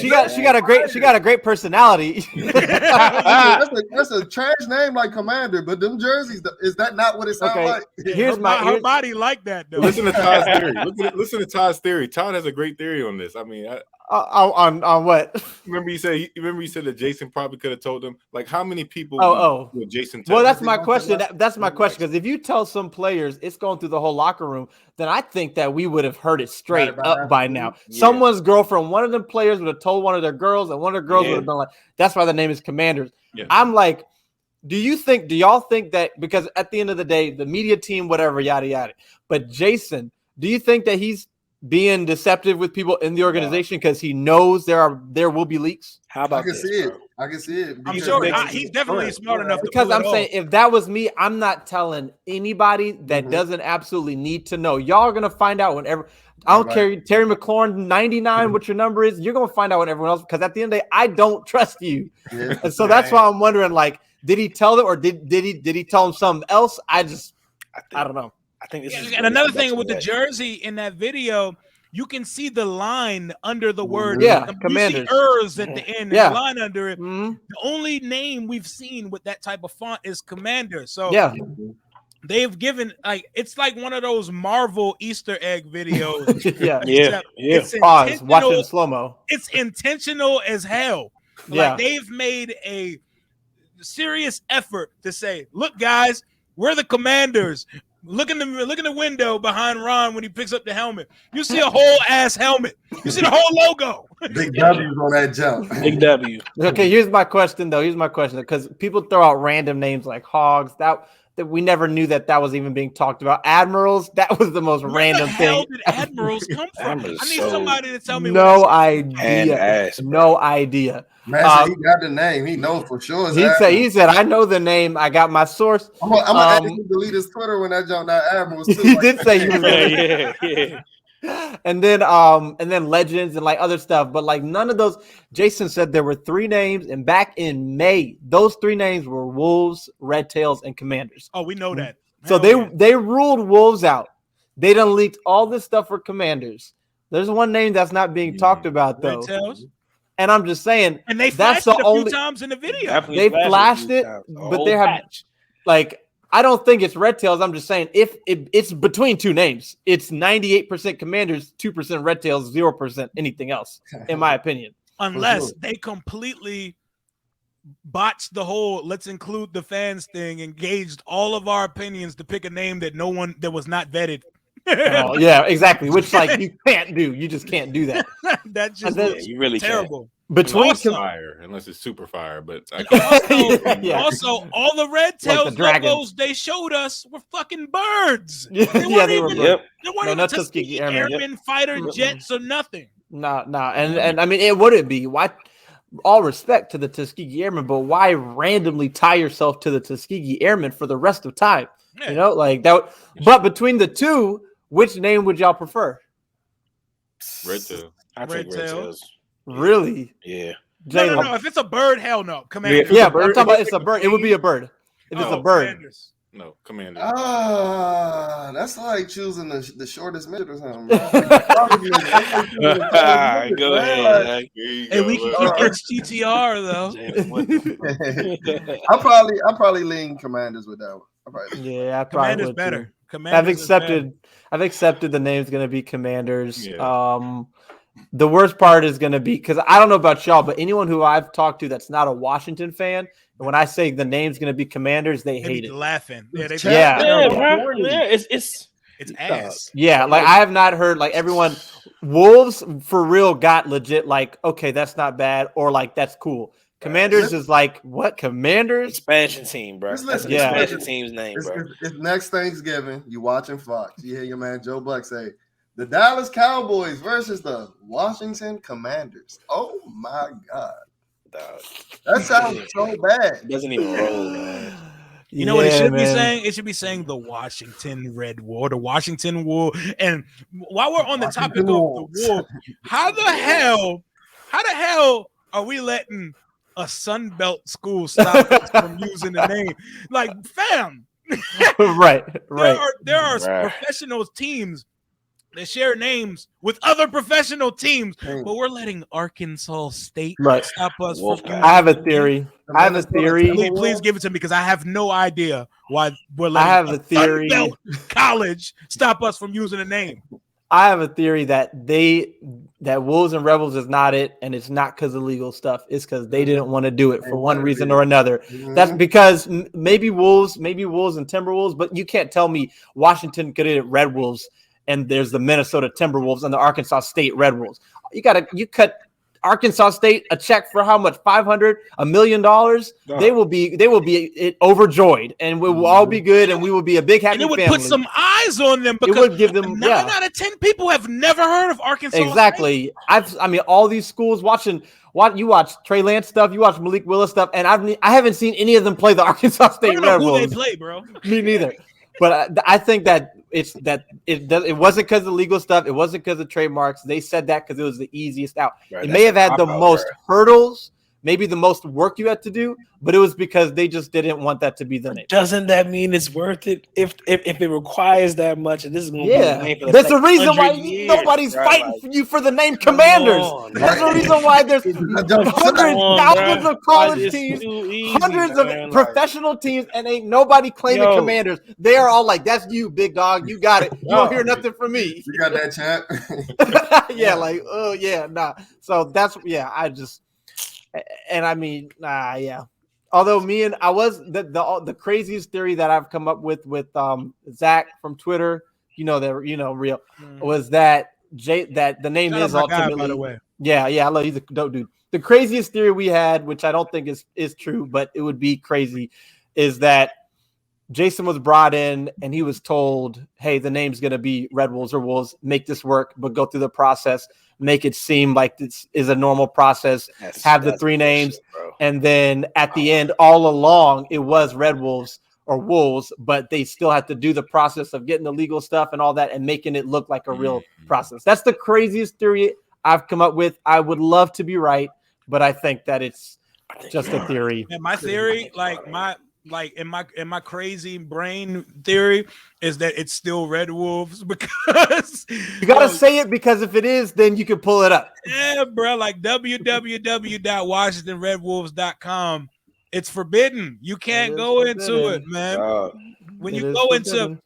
Speaker 5: she got a great personality.
Speaker 3: that's a trash name like Commander, but them jerseys, is that not what it sounds like?
Speaker 1: Here's her body like that though.
Speaker 4: Listen to Todd's theory. Listen to Todd's theory. Todd has a great theory on this. I mean,
Speaker 5: on what?
Speaker 4: Remember he said that Jason probably could have told him, like, how many people? Jason.
Speaker 5: Well, that's my question. That's my question, because if you tell some players it's going through the whole locker room, then I think that we would have heard it straight up by now. Yeah. Someone's girlfriend, one of them players would have told one of their girls, and one of their girls would have been like, "That's why the name is Commanders." Yeah. I'm like, do y'all think that, because at the end of the day, the media team, whatever, yada yada, but Jason, do you think that he's being deceptive with people in the organization because he knows there will be leaks?
Speaker 2: How about
Speaker 3: I can see it.
Speaker 1: I'm sure he's definitely smart enough.
Speaker 5: Because I'm saying, if that was me, I'm not telling anybody that doesn't absolutely need to know. Y'all are gonna find out whenever. I don't care, Terry McLaurin 99, what your number is. You're gonna find out when everyone else. Because at the end of the day, I don't trust you, and so that's why I'm wondering. Like, did he tell them, or did he tell them something else? I don't know.
Speaker 2: I think this is.
Speaker 1: And another thing with the jersey in that video, you can see the line under the word.
Speaker 5: Commanders.
Speaker 1: You see at the end, and the line under it.
Speaker 5: Mm-hmm.
Speaker 1: The only name we've seen with that type of font is Commander. So they've given, like, it's like one of those Marvel Easter egg videos. It's
Speaker 5: pause. Watch it in slow-mo.
Speaker 1: It's intentional as hell. Like, they've made a serious effort to say, look, guys, we're the Commanders. Look in the window behind Ron when he picks up the helmet. You see a whole ass helmet. You see the whole logo.
Speaker 3: Big W's on that jump.
Speaker 2: Big W.
Speaker 5: Okay, here's my question though. Because people throw out random names like Hogs. That we never knew that was even being talked about. Admirals, that was the most random thing.
Speaker 1: Where the hell did Admirals come from? I need somebody to tell me.
Speaker 5: No idea. No idea.
Speaker 3: Man, he got the name. He knows for sure.
Speaker 5: He said, I know the name. I got my source.
Speaker 3: I'm gonna delete his Twitter when that jumped out Admirals too.
Speaker 5: He did say he was gonna and then legends and like other stuff, but like none of those. Jason said there were 3 names, and back in May, those 3 names were Wolves, Red Tails, and Commanders.
Speaker 1: Oh, we know that.
Speaker 5: So they ruled Wolves out. They done leaked all this stuff for Commanders. There's one name that's not being talked about though.
Speaker 1: Red Tails.
Speaker 5: And I'm just saying,
Speaker 1: and they flashed it a few times in the video.
Speaker 5: They flashed it, but they have like. I don't think it's Red Tails. I'm just saying, if it's between 2 names, it's 98% Commanders, 2% Red Tails, 0% anything else, in my opinion.
Speaker 1: Unless they completely botched the whole let's include the fans thing, engaged all of our opinions to pick a name that that was not vetted.
Speaker 5: Yeah, exactly. Which like you can't do. You just can't do that.
Speaker 1: That just
Speaker 2: you really
Speaker 1: terrible.
Speaker 2: Can't.
Speaker 5: Between
Speaker 4: fire, unless it's super fire, but
Speaker 1: also all the Red Tails logos they showed us were fucking birds. They were. They weren't even Tuskegee Airmen, fighter jets, or nothing.
Speaker 5: No, and I mean it wouldn't be. Why? All respect to the Tuskegee Airmen, but why randomly tie yourself to the Tuskegee Airmen for the rest of time? Yeah. You know, like that. But between the 2, which name would y'all prefer?
Speaker 4: Red Tails.
Speaker 2: I take Red Tails.
Speaker 5: Really?
Speaker 2: Yeah.
Speaker 1: No. If it's a bird, hell no. Commander.
Speaker 5: Yeah, but I'm talking about it's a bird. It would be a bird. If it's a bird.
Speaker 1: Commanders.
Speaker 4: No, Commander.
Speaker 3: That's like choosing the shortest midget or something.
Speaker 2: Go ahead.
Speaker 1: Hey, we can keep XGTR though.
Speaker 3: I'll probably lean Commanders with that one.
Speaker 5: Yeah, I probably
Speaker 1: Commanders
Speaker 5: would
Speaker 1: better.
Speaker 5: Too.
Speaker 1: Commanders
Speaker 5: I've accepted the name's going to be Commanders.
Speaker 4: Yeah.
Speaker 5: The worst part is going to be, because I don't know about y'all, but anyone who I've talked to that's not a Washington fan, when I say the name's going to be Commanders, they hate it.
Speaker 1: Laughing.
Speaker 5: It's
Speaker 1: ass.
Speaker 5: Yeah, like I have not heard like everyone. Wolves for real got legit like, okay, that's not bad, or like that's cool. Commanders is like, what? Commanders?
Speaker 2: Expansion team, bro. That's an expansion team's name, bro.
Speaker 3: It's next Thanksgiving. You watching Fox. You hear your man Joe Buck say, the Dallas Cowboys versus the Washington Commanders. Oh, my God.
Speaker 2: Dog.
Speaker 3: That sounds so bad.
Speaker 2: It doesn't even roll, man.
Speaker 1: You know what it should be saying? It should be saying the Washington Red Wool or the Washington Wool. And while we're on the topic of the wool, how the hell are we letting a Sun Belt school stop us from using the name? Like, fam.
Speaker 5: Right.
Speaker 1: There are professional teams that share names with other professional teams, but we're letting Arkansas State stop us from using.
Speaker 5: I have a theory.
Speaker 1: Please give it to me because I have no idea why we're letting
Speaker 5: I have a theory.
Speaker 1: Sun Belt College stop us from using a name.
Speaker 5: I have a theory that Wolves and Rebels is not it, and it's not because of legal stuff. It's because they didn't want to do it for one reason or another. That's because maybe Wolves and Timberwolves, but you can't tell me Washington could hit Red Wolves and there's the Minnesota Timberwolves and the Arkansas State Red Wolves. You cut Arkansas State a check for how much? $500, $1 million. They will be overjoyed, and we will all be good, and we will be a big happy family.
Speaker 1: And it would put some eyes on them because
Speaker 5: it would give them
Speaker 1: 9 out of 10 people have never heard of Arkansas.
Speaker 5: Exactly.
Speaker 1: State.
Speaker 5: All these schools you watch Trey Lance stuff, you watch Malik Willis stuff, and I haven't seen any of them play the Arkansas State Red Wolves.
Speaker 1: Who they play, bro?
Speaker 5: Me neither. But I think that it wasn't because of legal stuff. It wasn't because of trademarks. They said that because it was the easiest out. Right, it may have had the most hurdles, maybe the most work you had to do, but it was because they just didn't want that to be the name.
Speaker 2: Doesn't that mean it's worth it if it requires that much? And this is going to be the name for
Speaker 5: that's the reason why nobody's fighting for you for the name Commanders. That's the reason why there's thousands of college teams, hundreds of professional teams, and ain't nobody claiming Commanders. They are all like, "That's you, big dog. You got it. You don't hear nothing from me."
Speaker 3: You got that, champ.
Speaker 5: Nah. So that's Although the craziest theory that I've come up with Zach from Twitter, real was that that the name is ultimately.
Speaker 1: By the way.
Speaker 5: Yeah, I love he's a dope dude. The craziest theory we had, which I don't think is true, but it would be crazy, is that Jason was brought in and he was told, "Hey, the name's gonna be Red Wolves or Wolves. Make this work, but go through the process." Make it seem like this is a normal process. Have the 3 names, and then at the end, all along, it was Red Wolves or Wolves, but they still have to do the process of getting the legal stuff and all that and making it look like a real process. That's the craziest theory I've come up with. I would love to be right, but I think that it's just a theory.
Speaker 1: And my theory, in my crazy brain theory, is that it's still Red Wolves because
Speaker 5: you gotta say it, because if it is, then you can pull it up.
Speaker 1: Yeah, bro. Like www.washingtonredwolves.com. It's forbidden. You can't go into it, man. When you go into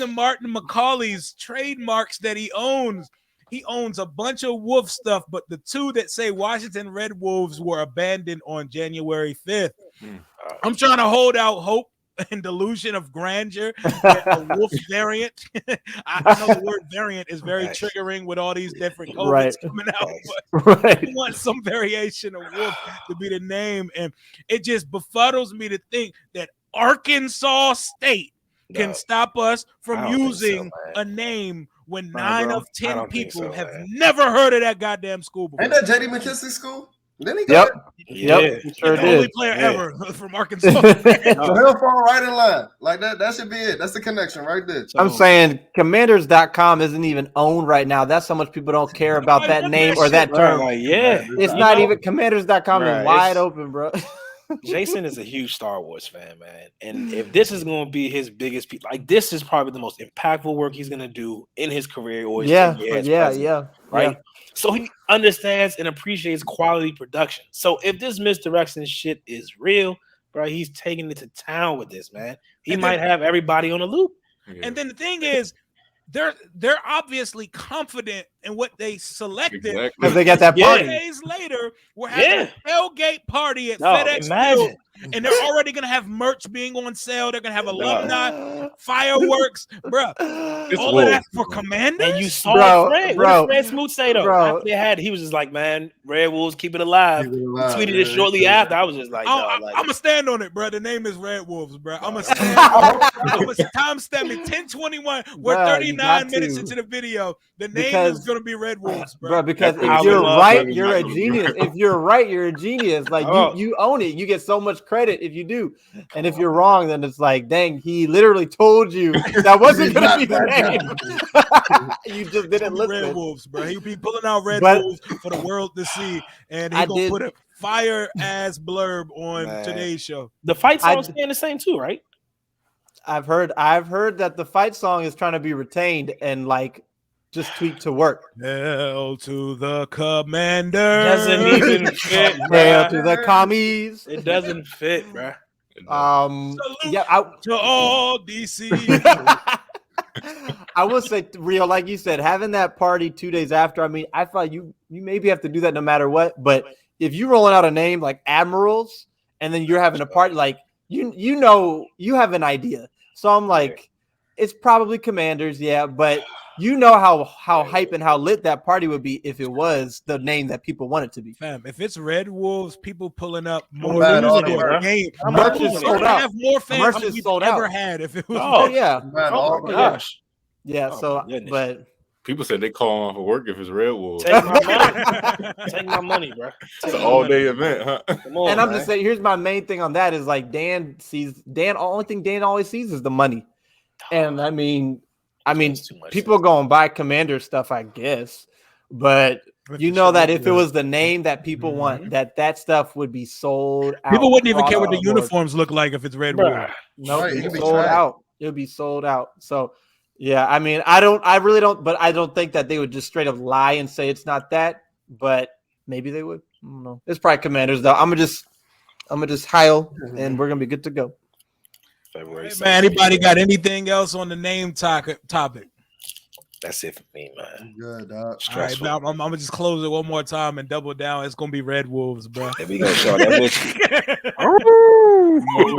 Speaker 1: Martin McCauley's trademarks that he owns a bunch of wolf stuff, but the 2 that say Washington Red Wolves were abandoned on January 5th. I'm trying to hold out hope and delusion of grandeur that the wolf variant. I know the word variant is very triggering with all these different COVIDs coming out, but I want some variation of wolf to be the name. And it just befuddles me to think that Arkansas State can stop us from using a name when 9 of 10 people have never heard of that goddamn school before.
Speaker 3: Ain't that J.D. McKissick's school? Then he
Speaker 5: Yep.
Speaker 3: Sure
Speaker 1: the only player ever from Arkansas.
Speaker 3: So he'll fall right in line. Like that should be it. That's the connection right there.
Speaker 5: I'm saying Commanders.com isn't even owned right now. That's how much people don't care about that name or that term. It's not even Commanders.com is wide open, bro.
Speaker 2: Jason is a huge Star Wars fan, man. And if this is going to be his biggest piece, like this is probably the most impactful work he's going to do in his career or his years, right? So he understands and appreciates quality production. So if this misdirection shit is real, bro, he's taking it to town with this, man. He might have everybody on a loop.
Speaker 1: And then the thing is, they're obviously confident in what they selected.
Speaker 5: Because they got that party.
Speaker 1: 2 days later, we're having a tailgate party at FedEx Field, and they're already going to have merch being on sale. They're going to have alumni, fireworks, bro. All of that for Commanders?
Speaker 2: And you saw Fred. What did Fred Smoot say, though? After he was just like, man, Red Wolves, keep it alive. He tweeted it shortly after. I was just like,
Speaker 1: I'm going to stand on it, bro. The name is Red Wolves, bro. I'm going to timestamp it. 10:21. We're 39 minutes into the video. The name is going to be Red Wolves, bro.
Speaker 5: Because if you're right, you're a genius. If you're right, you're a genius. Like you own it. You get so much credit if you do. And if you're wrong, then it's like, dang, he literally told you that wasn't going to be the name. You just didn't listen.
Speaker 1: Red Wolves, bro. He be pulling out Red
Speaker 5: But-
Speaker 1: Wolves for the world to see, and
Speaker 5: I
Speaker 1: he gonna
Speaker 5: did-
Speaker 1: put a fire ass blurb on today's show.
Speaker 2: The fight song's staying the same too, right?
Speaker 5: I've heard that the fight song is trying to be retained and like just tweaked to work.
Speaker 1: Hail to the commander.
Speaker 2: Doesn't even fit,
Speaker 5: Hail
Speaker 2: bruh.
Speaker 5: to the commies.
Speaker 2: It doesn't fit, bro.
Speaker 1: Salute to all DC.
Speaker 5: I will say, Rio, like you said, having that party 2 days after. I mean, I thought you maybe have to do that no matter what. But if you're rolling out a name like Admirals, and then you're having a party, like you know, you have an idea. So I'm like, it's probably Commanders, yeah, but you know how hype and how lit that party would be if it was the name that people want it to be.
Speaker 1: Fam, if it's Red Wolves, people pulling up more
Speaker 3: Man, all
Speaker 1: than
Speaker 3: the
Speaker 1: a
Speaker 3: work.
Speaker 1: game.
Speaker 5: Merch is sold out.
Speaker 1: Have more fans
Speaker 5: Merch
Speaker 1: than
Speaker 5: is
Speaker 1: we've
Speaker 5: sold
Speaker 1: ever
Speaker 5: out.
Speaker 1: had. If it was,
Speaker 5: Oh yeah,
Speaker 3: Man, all the
Speaker 2: gosh.
Speaker 5: yeah.
Speaker 2: Oh,
Speaker 5: So,
Speaker 2: my goodness.
Speaker 5: but
Speaker 4: People said they call off of work if it's Red Wolves.
Speaker 2: Take my money. Take my money, bro.
Speaker 4: It's an all-day event, huh?
Speaker 2: Come on,
Speaker 5: and I'm
Speaker 2: man.
Speaker 5: just saying, here's my main thing on that is like only thing Dan always sees is the money, and I mean,
Speaker 2: It's too much
Speaker 5: people go and buy Commander stuff, I guess, but you know that if it was the name that people want, that stuff would be sold out.
Speaker 1: people wouldn't even care what the
Speaker 5: across board.
Speaker 1: uniforms look like if it's Red
Speaker 2: Bruh.
Speaker 1: Wolves.
Speaker 5: No,
Speaker 3: Right,
Speaker 5: it'd
Speaker 3: it'd
Speaker 5: be
Speaker 3: be
Speaker 5: sold
Speaker 3: trash.
Speaker 5: out. It'll be sold out. So, yeah, I mean, I really don't, but I don't think that they would just straight up lie and say it's not that. But maybe they would. I don't know. It's probably Commanders though. I'm gonna just heil, and we're gonna be good to go.
Speaker 2: February
Speaker 1: Hey,
Speaker 2: 2nd.
Speaker 1: man, anybody got anything else on the name topic?
Speaker 2: That's it for me, man.
Speaker 3: Good, dog.
Speaker 1: All right,
Speaker 2: Stressful.
Speaker 1: now I'm gonna just close it one more time and double down. It's gonna be Red Wolves, bro.
Speaker 2: There we go, Sean. That was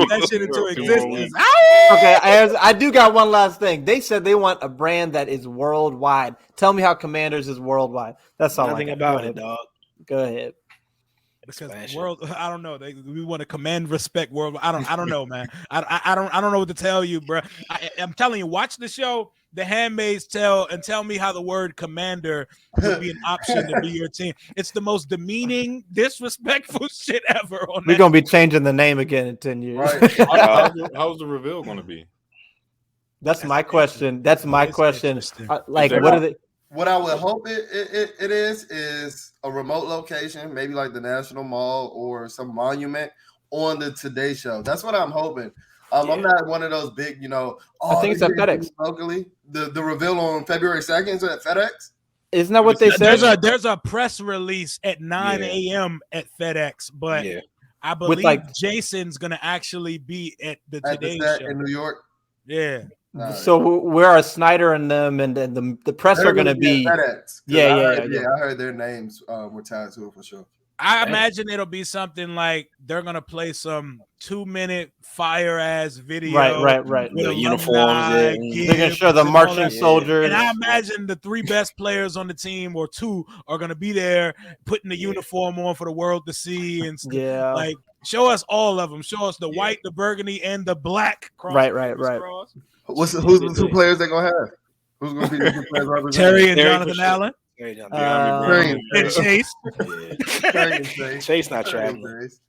Speaker 1: That shit into existence.
Speaker 5: Okay, I do got one last thing. They said they want a brand that is worldwide. Tell me how Commanders is worldwide. That's all.
Speaker 2: nothing
Speaker 5: I got.
Speaker 2: about it, dog.
Speaker 5: Go ahead.
Speaker 1: Because
Speaker 2: Expansion.
Speaker 1: world, I don't know. We want to command respect world. I don't know, man. I don't know what to tell you, bro. I'm telling you, watch the show, The Handmaid's Tale, and tell me how the word commander would be an option to be your team. It's the most demeaning, disrespectful shit ever. On
Speaker 5: We're
Speaker 1: that.
Speaker 5: gonna be changing the name again in 10 years.
Speaker 3: Right.
Speaker 4: How's the reveal going to be?
Speaker 5: That's my question. That's my
Speaker 1: It's
Speaker 5: question.
Speaker 1: interesting.
Speaker 5: Like,
Speaker 4: Exactly.
Speaker 5: what are they?
Speaker 3: What I would hope it is a remote location, maybe like the National Mall or some monument on the Today Show. That's what I'm hoping. I'm not one of those big,
Speaker 5: I think it's at FedEx.
Speaker 3: locally. The reveal on February 2nd is at FedEx.
Speaker 5: Isn't that what they said?
Speaker 1: There's a press release at 9 a.m. at FedEx, but
Speaker 2: Yeah.
Speaker 1: I believe
Speaker 5: like-
Speaker 1: Jason's gonna actually be at the
Speaker 3: At the
Speaker 1: Today
Speaker 3: set
Speaker 1: Show.
Speaker 3: in New York.
Speaker 1: Yeah.
Speaker 3: All right.
Speaker 5: So where are Snyder and them and the press
Speaker 3: They're
Speaker 5: are going to be?
Speaker 3: at FedEx. 'Cause
Speaker 5: Yeah,
Speaker 3: I
Speaker 5: yeah,
Speaker 3: heard,
Speaker 5: yeah.
Speaker 3: I heard their names were tied to it for sure.
Speaker 1: I
Speaker 2: Dang.
Speaker 1: imagine it'll be something like they're gonna play some 2-minute fire ass video.
Speaker 5: Right.
Speaker 1: With
Speaker 2: The
Speaker 1: alumni,
Speaker 2: uniforms and-
Speaker 1: gifts,
Speaker 5: They're going to show the
Speaker 1: and all
Speaker 5: marching
Speaker 1: that.
Speaker 5: soldiers.
Speaker 1: And I imagine the 3 best players on the team or 2 are gonna be there putting the uniform on for the world to see and stuff.
Speaker 5: Yeah.
Speaker 1: Like show us all of them. Show us the
Speaker 2: Yeah.
Speaker 1: white, the burgundy, and the black. Cross,
Speaker 5: Right.
Speaker 1: cross.
Speaker 3: Who's the 2 players they're gonna have? Who's gonna be the 2 players representing?
Speaker 1: Terry and
Speaker 2: Terry
Speaker 1: Jonathan
Speaker 2: for sure.
Speaker 1: Allen
Speaker 2: Hey, John,
Speaker 3: Terry
Speaker 1: and Chase.
Speaker 3: Terry and Chase.
Speaker 2: Chase not
Speaker 3: Terry and
Speaker 2: traveling.
Speaker 3: Chase.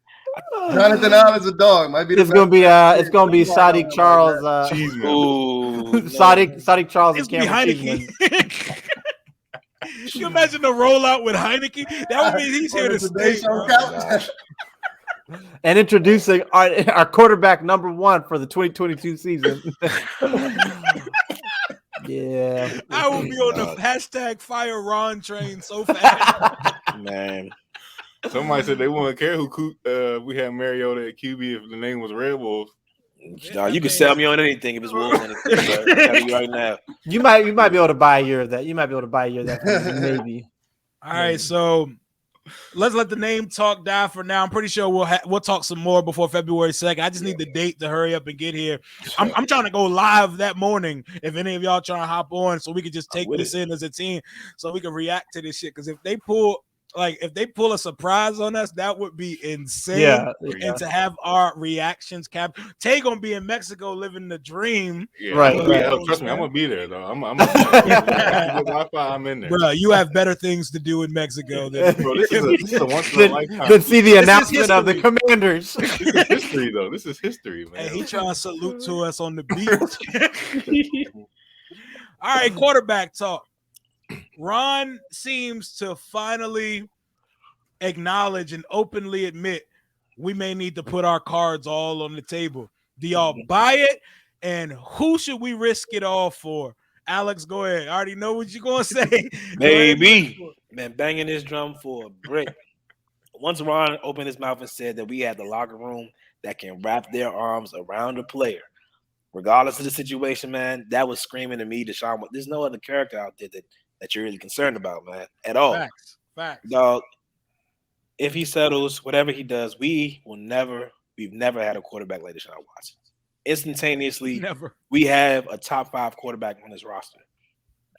Speaker 3: Jonathan Allen's a dog. Might be the
Speaker 5: It's going to be
Speaker 3: best.
Speaker 5: Sadiq Charles.
Speaker 2: Ooh,
Speaker 5: Sadiq Charles
Speaker 1: It's
Speaker 5: and
Speaker 1: be
Speaker 5: Cameron
Speaker 1: Heineke.
Speaker 5: Cheeseman.
Speaker 1: You imagine the rollout with Heineke? That would mean he's here to
Speaker 3: Today
Speaker 1: stay.
Speaker 3: Show
Speaker 1: Bro.
Speaker 3: couch.
Speaker 5: And introducing our quarterback number 1 for the 2022 season. Yeah.
Speaker 1: I will be on the hashtag fire Ron train so fast.
Speaker 2: man.
Speaker 4: Somebody said they wouldn't care who we had Mariota at QB if the name was Red Wolves.
Speaker 2: Dog, you can sell me on anything if it's Wolves on it. Bro. I'm telling you right now.
Speaker 5: You might be able to buy a year of that. You might be able to buy a year of that from me, maybe.
Speaker 1: All right, so let's let the name talk die for now. I'm pretty sure we'll talk some more before February 2nd. I just need the date to hurry up and get here. I'm trying to go live that morning. If any of y'all trying to hop on, so we can just take this in as a team, so we can react to this shit. Because if they pull Like if they pull a surprise on us, that would be insane.
Speaker 5: Yeah.
Speaker 1: And to have our reactions captured, Tay gonna be in Mexico living the dream.
Speaker 4: Yeah,
Speaker 5: Right,
Speaker 4: trust me, I'm gonna be there though. I'm Wi-Fi. I'm in there,
Speaker 1: bro. You have better things to do in Mexico than
Speaker 4: bro. This is a once in a lifetime.
Speaker 5: Then see the
Speaker 1: This is
Speaker 5: announcement of the
Speaker 1: history.
Speaker 5: Commanders.
Speaker 4: This is history, though. This is history, man.
Speaker 1: Hey, he trying to salute to us on the beach. All right, quarterback talk. Ron seems to finally acknowledge and openly admit we may need to put our cards all on the table. Do y'all buy it? And who should we risk it all for? Alex, go ahead. I already know what you're going to say.
Speaker 2: Baby, been banging this drum for a brick. Once Ron opened his mouth and said that we had the locker room that can wrap their arms around a player, regardless of the situation, man, that was screaming to me, Deshaun. There's no other character out there that you're really concerned about, man, at all.
Speaker 1: Facts.
Speaker 2: Dog, if he settles, whatever he does, we've never had a quarterback like Deshaun Watson. Instantaneously, we have a top 5 quarterback on this roster.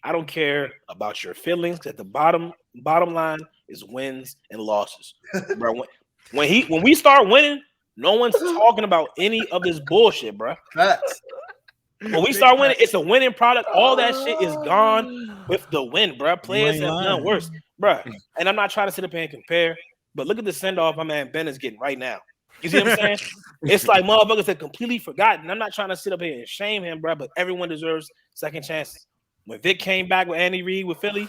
Speaker 2: I don't care about your feelings. At the bottom line is wins and losses. Bro, when we start winning, no one's talking about any of this bullshit, bro.
Speaker 3: Facts.
Speaker 2: When we start winning, it's a winning product. All that shit is gone with the win, bro. Players have done worse, bro. And I'm not trying to sit up here and compare, but look at the send-off my man Ben is getting right now. You see what I'm saying? It's like motherfuckers have completely forgotten. I'm not trying to sit up here and shame him, bro, but everyone deserves second chances. When Vic came back with Andy Reid with Philly,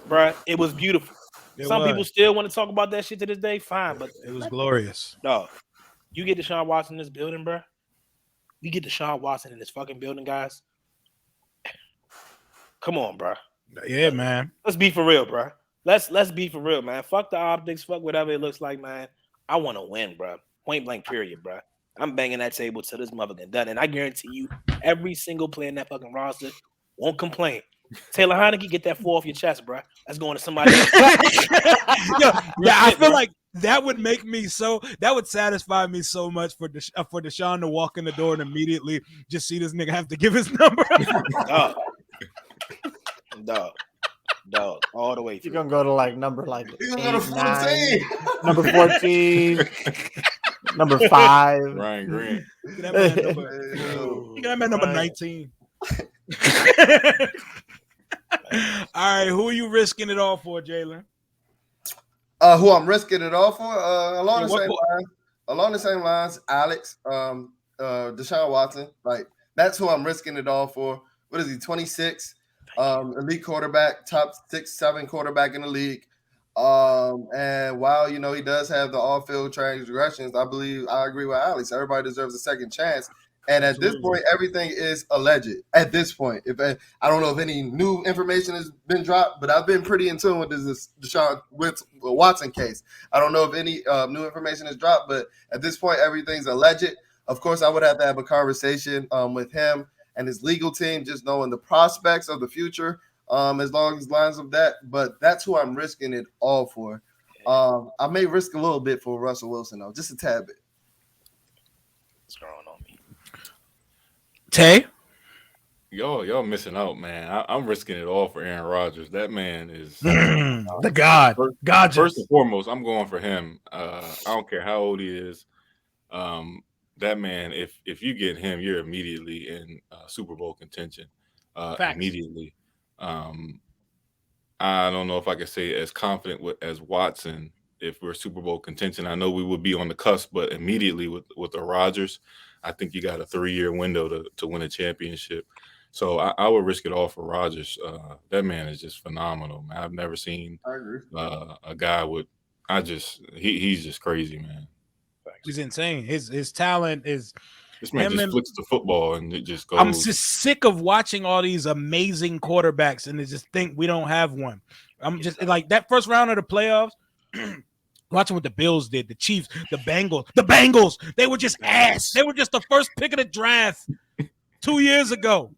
Speaker 2: bro, it was beautiful. Some people still want to talk about that shit to this day. Fine, but
Speaker 1: it was glorious.
Speaker 2: Dog, you get Deshaun Watson in this building, bro. You get Deshaun Watson in this fucking building, guys. Come on, bro.
Speaker 1: Yeah, man.
Speaker 2: Let's be for real, bro. Let's be for real, man. Fuck the optics. Fuck whatever it looks like, man. I want to win, bro. Point blank, period, bro. I'm banging that table till this motherfucking done, and I guarantee you, every single player in that fucking roster won't complain. Taylor Heineke, get that 4 off your chest, bro. That's going to somebody else.
Speaker 1: I feel like that would make me that would satisfy me so much for Deshaun to walk in the door and immediately just see this nigga have to give his number.
Speaker 2: Dog, all the way through.
Speaker 5: You're gonna go to like number 8,
Speaker 3: He's gonna go to 14.
Speaker 5: number 14, number 5.
Speaker 4: Ryan Grant.
Speaker 1: Get that man number 19. All right, who are you risking it all for, Jalen?
Speaker 3: Who I'm risking it all for? Along the same lines, Alex, Deshaun Watson. Like that's who I'm risking it all for. What is he? 26, elite quarterback, top 6-7 quarterback in the league. And while he does have the off-field transgressions, I agree with Alex. Everybody deserves a second chance. And at this point, everything is alleged. At this point, I don't know if any new information has been dropped, but I've been pretty in tune with this Deshaun Watson case. I don't know if any new information is dropped, but at this point, everything's alleged. Of course, I would have to have a conversation with him and his legal team, just knowing the prospects of the future, as long as lines of that. But that's who I'm risking it all for. I may risk a little bit for Russell Wilson, though, just a tad bit.
Speaker 2: What's going on me?
Speaker 1: Tay?
Speaker 4: Y'all missing out, man. I'm risking it all for Aaron Rodgers. That man is
Speaker 1: the God.
Speaker 4: First and foremost, I'm going for him. I don't care how old he is. That man, if you get him, you're immediately in Super Bowl contention. Immediately. I don't know if I could say as confident as Watson if we're Super Bowl contention. I know we would be on the cusp, but immediately with the Rodgers, I think you got a 3-year window to win a championship. So I would risk it all for Rodgers. That man is just phenomenal, man. I've never seen a guy with he's just crazy, man.
Speaker 1: He's insane. His talent is
Speaker 4: this man just flicks the football and it just goes.
Speaker 1: I'm just sick of watching all these amazing quarterbacks and just think we don't have one. I'm just like that first round of the playoffs. Watching what the Bills did, the Chiefs, the Bengals, they were just ass. They were just the first pick of the draft 2 years ago.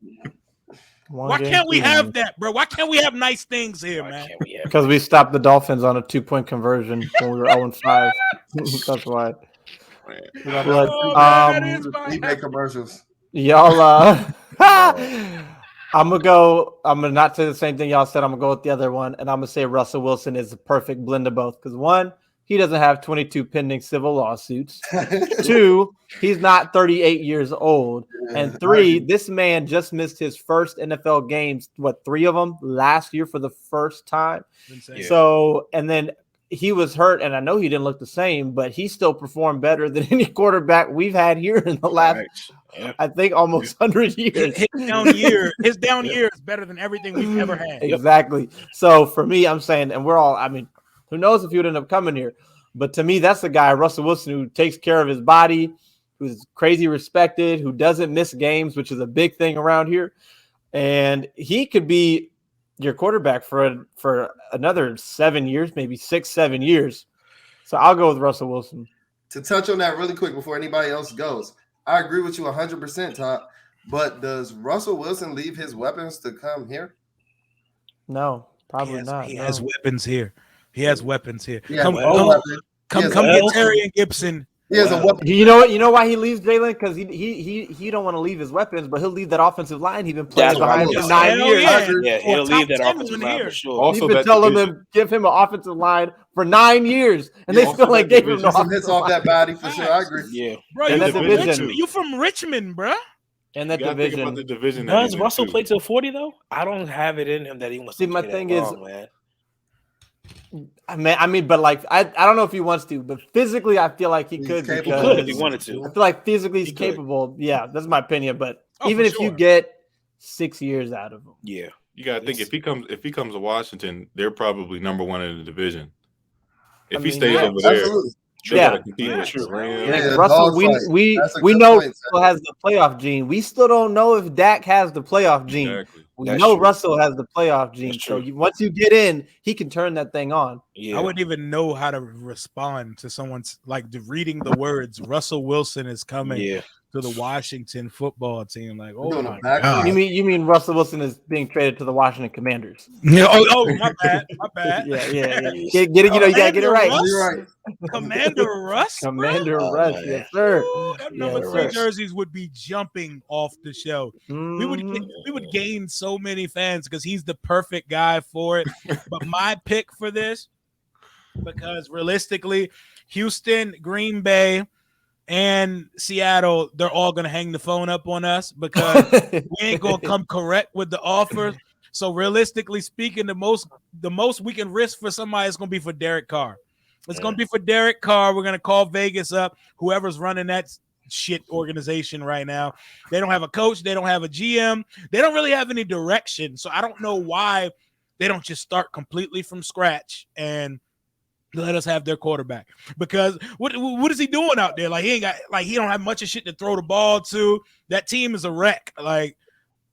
Speaker 1: Why can't we have that, bro? Why can't we have nice things here, man?
Speaker 5: Because we stopped the Dolphins on a 2-point conversion when we were 0-5. That's why.
Speaker 3: He make commercials.
Speaker 5: Y'all, I'm gonna not say the same thing y'all said. I'm gonna go with the other one, and I'm gonna say Russell Wilson is the perfect blend of both. Because one, he doesn't have 22 pending civil lawsuits. Two, he's not 38 years old. And three, this man just missed his first NFL games. What, 3 of them last year for the first time?
Speaker 1: Insane.
Speaker 5: So, and then he was hurt, and I know he didn't look the same, but he still performed better than any quarterback we've had here in the last, I think, almost 100 years.
Speaker 1: His down year is better than everything we've ever had.
Speaker 5: Exactly. So for me, I'm saying, and we're all, I mean, who knows if he would end up coming here? But to me, that's the guy, Russell Wilson, who takes care of his body, who's crazy respected, who doesn't miss games, which is a big thing around here. And he could be your quarterback for another 7 years, maybe 6-7 years. So I'll go with Russell Wilson.
Speaker 3: To touch on that really quick before anybody else goes, I agree with you 100%, Todd. But does Russell Wilson leave his weapons to come here?
Speaker 5: No, probably not.
Speaker 1: He has weapons here. He has weapons here.
Speaker 3: Yeah,
Speaker 1: come get Terry and Gibson.
Speaker 3: He has a weapon.
Speaker 5: You know why he leaves, Jalen? Because he don't want to leave his weapons, but he'll leave that offensive line. He's been playing behind for 9 years.
Speaker 2: Yeah, he'll leave that offensive line for sure.
Speaker 5: Also, he's been telling them give him an offensive line for 9 years, and they still ain't gave him no
Speaker 3: some hits off that body for sure. I agree.
Speaker 2: Yeah,
Speaker 1: bro, you from Richmond, bro.
Speaker 5: And that division.
Speaker 4: About the division.
Speaker 2: Does Russell play till 40 though? I don't have it in him that he wants to.
Speaker 5: See, my thing is,
Speaker 2: man.
Speaker 5: I mean, but like, I don't know if he wants to, but physically, I feel like he could.
Speaker 2: He could if he wanted to.
Speaker 5: I feel like physically he's capable. Yeah, that's my opinion. But even if you get 6 years out of him,
Speaker 2: yeah,
Speaker 4: you gotta think if he comes to Washington, they're probably number 1 in the division. If he stays over there,
Speaker 5: Russell, we know Russell has the playoff gene. We still don't know if Dak has the playoff gene.
Speaker 4: Exactly.
Speaker 5: We know Russell has the playoff gene. So once you get in, he can turn that thing on.
Speaker 1: Yeah. I wouldn't even know how to respond to someone's like reading the words Russell Wilson is coming to the Washington football team. Like, oh my God.
Speaker 5: You mean Russell Wilson is being traded to the Washington Commanders?
Speaker 1: Yeah. Oh, my bad.
Speaker 5: Yeah. Get it. You know, you gotta get it right.
Speaker 3: You're right.
Speaker 1: Commander Russ.
Speaker 5: Commander Russ, yes, sir.
Speaker 1: Number 3 jerseys would be jumping off the show. We would gain so many fans because he's the perfect guy for it. But my pick for this, because realistically, Houston, Green Bay, and Seattle, they're all gonna hang the phone up on us because we ain't gonna come correct with the offers. So realistically speaking, the most we can risk for somebody is gonna be for Derek Carr. It's going to be for Derek Carr. We're going to call Vegas up, whoever's running that shit organization right now. They don't have a coach. They don't have a GM. They don't really have any direction. So I don't know why they don't just start completely from scratch and let us have their quarterback. Because what is he doing out there? Like, he don't have much of shit to throw the ball to. That team is a wreck. Like,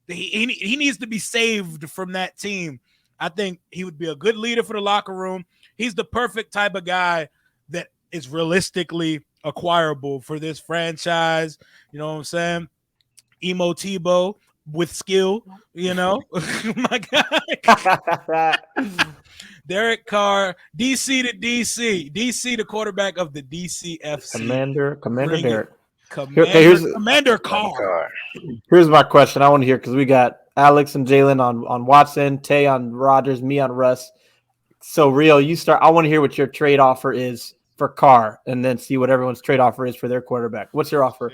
Speaker 1: he needs to be saved from that team. I think he would be a good leader for the locker room. He's the perfect type of guy that is realistically acquirable for this franchise. You know what I'm saying? Emo Tebow with skill, you know? My God. Derek Carr, DC to DC. DC, the quarterback of the DCFC.
Speaker 5: Commander Derek.
Speaker 1: Commander Carr.
Speaker 5: Here's my question. I want to hear, because we got Alex and Jalen on Watson, Tay on Rodgers, me on Russ. So, Real, you start. I want to hear what your trade offer is for Carr, and then see what everyone's trade offer is for their quarterback. What's your offer?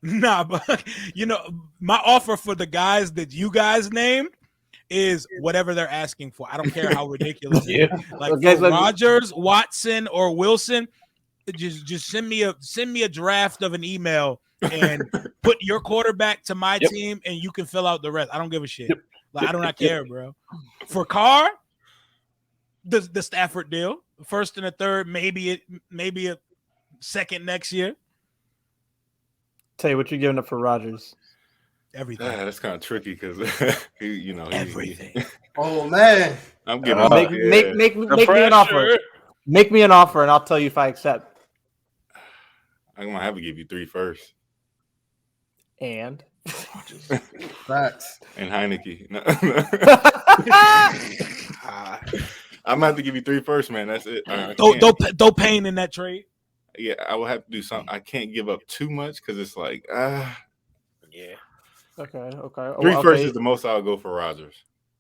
Speaker 1: But you know, my offer for the guys that you guys named is whatever they're asking for. I don't care how ridiculous it is. Like Rodgers, Watson, or Wilson, just send me a draft of an email and put your quarterback to my team, and you can fill out the rest. I don't give a shit. Like, I do not care, bro. For Carr, the Stafford deal, first and a third, maybe a second next year.
Speaker 5: Tell you what you're giving up for Rodgers.
Speaker 1: Everything.
Speaker 4: That's kind of tricky because
Speaker 1: everything.
Speaker 3: Oh man,
Speaker 4: I'm giving
Speaker 5: make me an offer. Make me an offer, and I'll tell you if I accept.
Speaker 4: I'm gonna have to give you 3 first.
Speaker 5: And
Speaker 3: facts.
Speaker 4: And Heineke. No. I'm gonna have to give you 3 first, man. That's it.
Speaker 1: Throw Payne in that trade.
Speaker 4: Yeah, I will have to do something. I can't give up too much because it's like,
Speaker 2: yeah.
Speaker 5: Okay.
Speaker 4: 3 firsts is the most I'll go for Rodgers.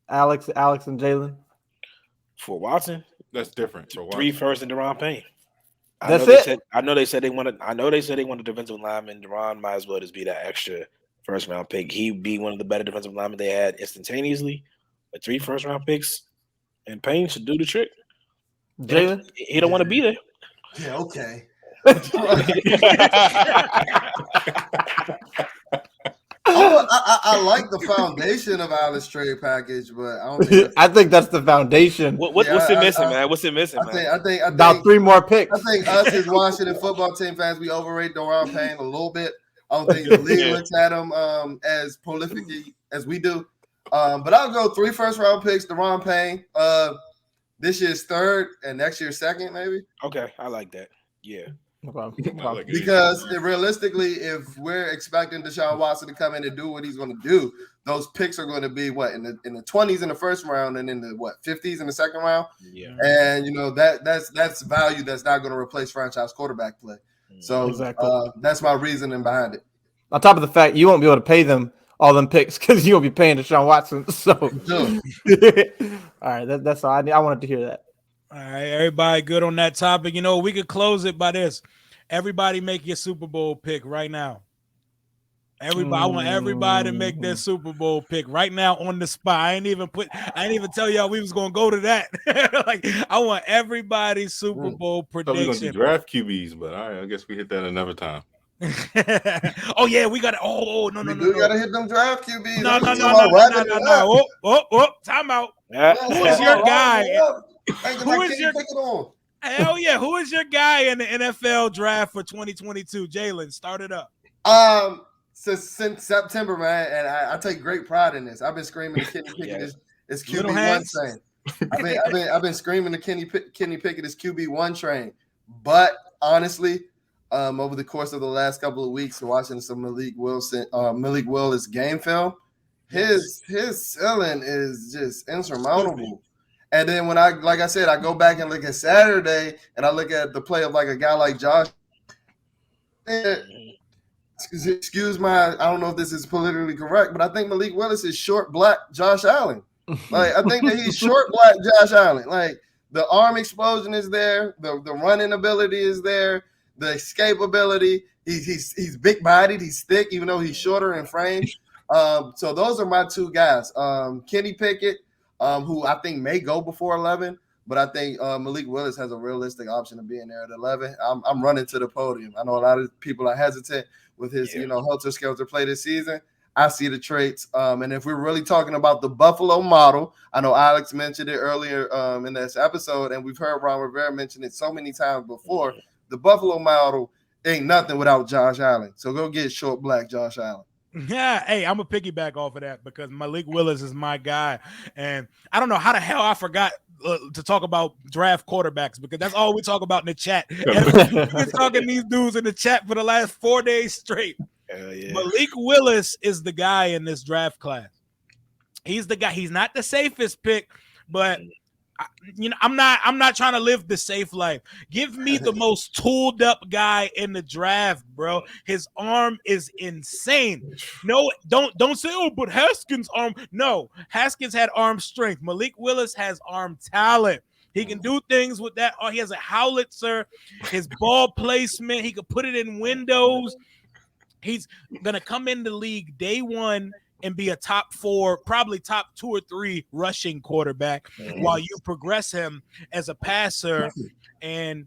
Speaker 5: Alex, and Jalen.
Speaker 2: For Watson,
Speaker 4: that's different. For
Speaker 2: 3 firsts and Deron Payne.
Speaker 5: That's it.
Speaker 2: I know they said they wanted a defensive lineman. Deron might as well just be that extra first round pick. He'd be one of the better defensive linemen they had instantaneously. But 3 first round picks and Payne should do the trick.
Speaker 5: Jalen,
Speaker 2: he don't want to be there.
Speaker 3: Yeah, okay. I like the foundation of Alice trade package, but I don't think
Speaker 5: I think that's the foundation.
Speaker 2: What's it missing, man? What's it missing, man?
Speaker 3: I think
Speaker 5: about 3 more picks.
Speaker 3: I think us as Washington football team fans, we overrate Deron Payne a little bit. I don't think the league looks at him as prolifically as we do. But I'll go 3 first round picks, Deron Payne. This year's 3rd and next year's 2nd, maybe.
Speaker 2: Okay, I like that. Yeah.
Speaker 3: Because realistically, if we're expecting Deshaun Watson to come in and do what he's going to do, those picks are going to be what in the 20s in the first round and in the 50s in the second round.
Speaker 2: Yeah.
Speaker 3: And that's value that's not going to replace franchise quarterback play. So that's my reasoning behind it.
Speaker 5: On top of the fact you won't be able to pay them all them picks because you won't be paying Deshaun Watson. So all right, that's all I wanted to hear that.
Speaker 1: All right, everybody good on that topic. We could close it by this. Everybody make your Super Bowl pick right now. I want everybody to make their Super Bowl pick right now on the spot. I ain't even tell y'all we was gonna go to that. I want everybody's Super Bowl prediction.
Speaker 4: So we're gonna do draft QBs, but all right, I guess we hit that another time.
Speaker 1: Oh yeah, we got it. No.
Speaker 3: We gotta hit them draft QBs.
Speaker 1: No. Time out. Who is your guy? Who is your Hell yeah! Who is your guy in the NFL draft for 2022? Jalen, start it up.
Speaker 3: Since September, man, and I take great pride in this. I've been screaming to Kenny Pickett is QB1 train. I've been screaming to Kenny Pickett is QB1 train. But honestly, over the course of the last couple of weeks, watching some Malik Willis game film, his ceiling is just insurmountable. And then when I go back and look at Saturday and I look at the play of like a guy like Josh. Excuse my, I don't know if this is politically correct, but I think Malik Willis is short black Josh Allen. I think that he's short black Josh Allen. The arm explosion is there, the running ability is there, the escape ability. He's big bodied, he's thick, even though he's shorter in frame. So those are my 2 guys. Kenny Pickett, who I think may go before 11, but I think Malik Willis has a realistic option of being there at 11. I'm running to the podium. I know a lot of people are hesitant with his, helter-skelter play this season. I see the traits. And if we're really talking about the Buffalo model, I know Alex mentioned it earlier in this episode, and we've heard Ron Rivera mention it so many times before. The Buffalo model ain't nothing without Josh Allen. So go get short black Josh Allen.
Speaker 1: Yeah, hey, I'm gonna piggyback off of that because Malik Willis is my guy, and I don't know how the hell I forgot to talk about draft quarterbacks because that's all we talk about in the chat. We've been talking these dudes in the chat for the last 4 days straight.
Speaker 2: Yeah.
Speaker 1: Malik Willis is the guy in this draft class. He's the guy. He's not the safest pick, but I'm not trying to live the safe life. Give me the most tooled up guy in the draft, bro. His arm is insane. No, don't say, oh, but Haskins' arm. No, Haskins had arm strength. Malik Willis has arm talent. He can do things with that. Oh, he has a howitzer. His ball placement, he could put it in windows. He's gonna come in the league day 1 and be a top 4, probably top 2 or 3 rushing quarterback while you progress him as a passer. And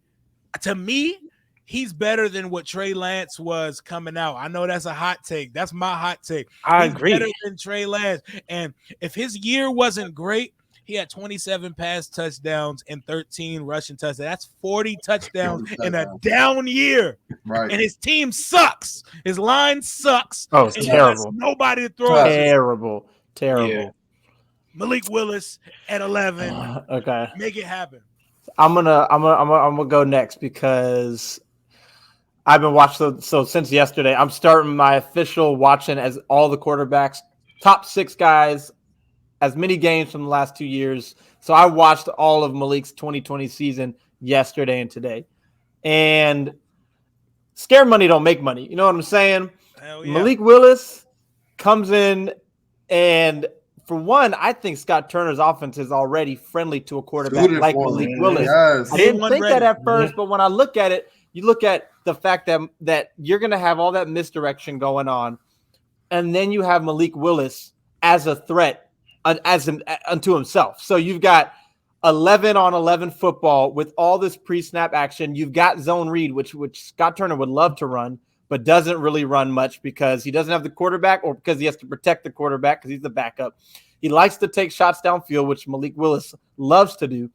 Speaker 1: to me, he's better than what Trey Lance was coming out. I know that's a hot take. That's my hot take.
Speaker 2: He's agree.
Speaker 1: Better than Trey Lance. And if his year wasn't great, he had 27 pass touchdowns and 13 rushing touchdowns. That's 40 touchdowns in a down year.
Speaker 3: Right.
Speaker 1: And his team sucks. His line sucks.
Speaker 5: Oh, it's terrible.
Speaker 1: Nobody to throw.
Speaker 5: Terrible.
Speaker 2: Yeah.
Speaker 1: Malik Willis at 11.
Speaker 5: Okay.
Speaker 1: Make it happen.
Speaker 5: I'm gonna go next because I've been watching so since yesterday. I'm starting my official watching as all the quarterbacks, top 6 guys, as many games from the last 2 years. So I watched all of Malik's 2020 season yesterday and today. And scare money don't make money. You know what I'm saying?
Speaker 1: Hell yeah.
Speaker 5: Malik Willis comes in, and for one, I think Scott Turner's offense is already friendly to a quarterback
Speaker 3: Suited
Speaker 5: like
Speaker 3: for him.
Speaker 5: Malik Willis.
Speaker 3: Yes.
Speaker 5: I didn't
Speaker 1: Day1
Speaker 5: think
Speaker 1: ready.
Speaker 5: that at first, but when I look at it, you look at the fact that you're going to have all that misdirection going on, and then you have Malik Willis as a threat unto himself. So you've got 11-on-11 football with all this pre-snap action. You've got zone read, which Scott Turner would love to run, but doesn't really run much because he doesn't have the quarterback or because he has to protect the quarterback because he's the backup. He likes to take shots downfield, which Malik Willis loves to do.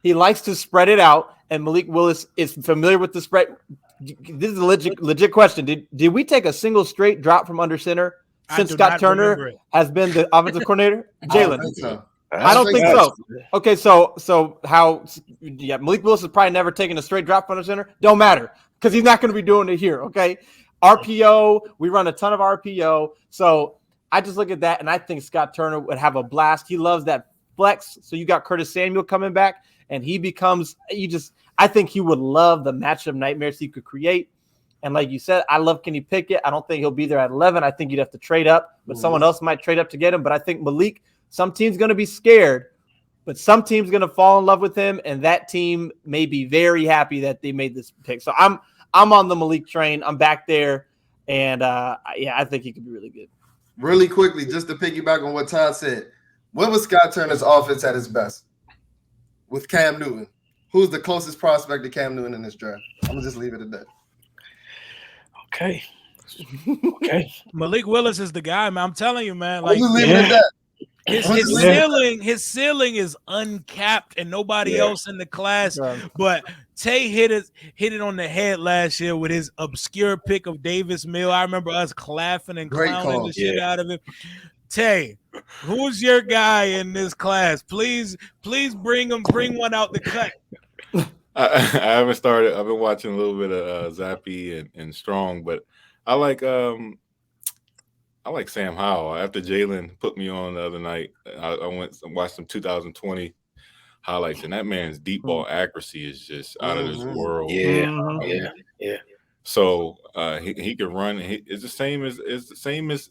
Speaker 5: He likes to spread it out, and Malik Willis is familiar with the spread. This is a legit question. Did we take a single straight drop from under center since Scott Turner has been the offensive coordinator? Jalen. I don't think so. Okay, so how? Yeah, Malik Willis has probably never taken a straight drop from under center. Don't matter because he's not going to be doing it here. Okay, RPO. We run a ton of RPO. So I just look at that, and I think Scott Turner would have a blast. He loves that flex. So you got Curtis Samuel coming back, and he becomes. I think he would love the matchup nightmares he could create. And like you said, I love Kenny Pickett. I don't think he'll be there at 11. I think you'd have to trade up, but someone else might trade up to get him. But I think Malik. Some team's going to be scared, but some team's going to fall in love with him, and that team may be very happy that they made this pick. So I'm on the Malik train. I'm back there, and I think he could be really good.
Speaker 3: Really quickly, just to piggyback on what Todd said, when was Scott Turner's offense at its best? With Cam Newton. Who's the closest prospect to Cam Newton in this draft? I'm going to just leave it at that.
Speaker 2: Okay.
Speaker 1: Malik Willis is the guy, man. I'm telling you, man.
Speaker 3: Like, leave it at that.
Speaker 1: His ceiling is uncapped, and nobody else in the class. But Tay hit it on the head last year with his obscure pick of Davis Mill. I remember us laughing and clowning the shit out of it. Tay, who's your guy in this class? Please bring one out the cut.
Speaker 4: I haven't started. I've been watching a little bit of Zappy and Strong, but I like Sam Howell. After Jalen put me on the other night, I went and watched some 2020 highlights, and that man's deep ball accuracy is just out of this world.
Speaker 2: Yeah.
Speaker 4: So he can run. It's the same as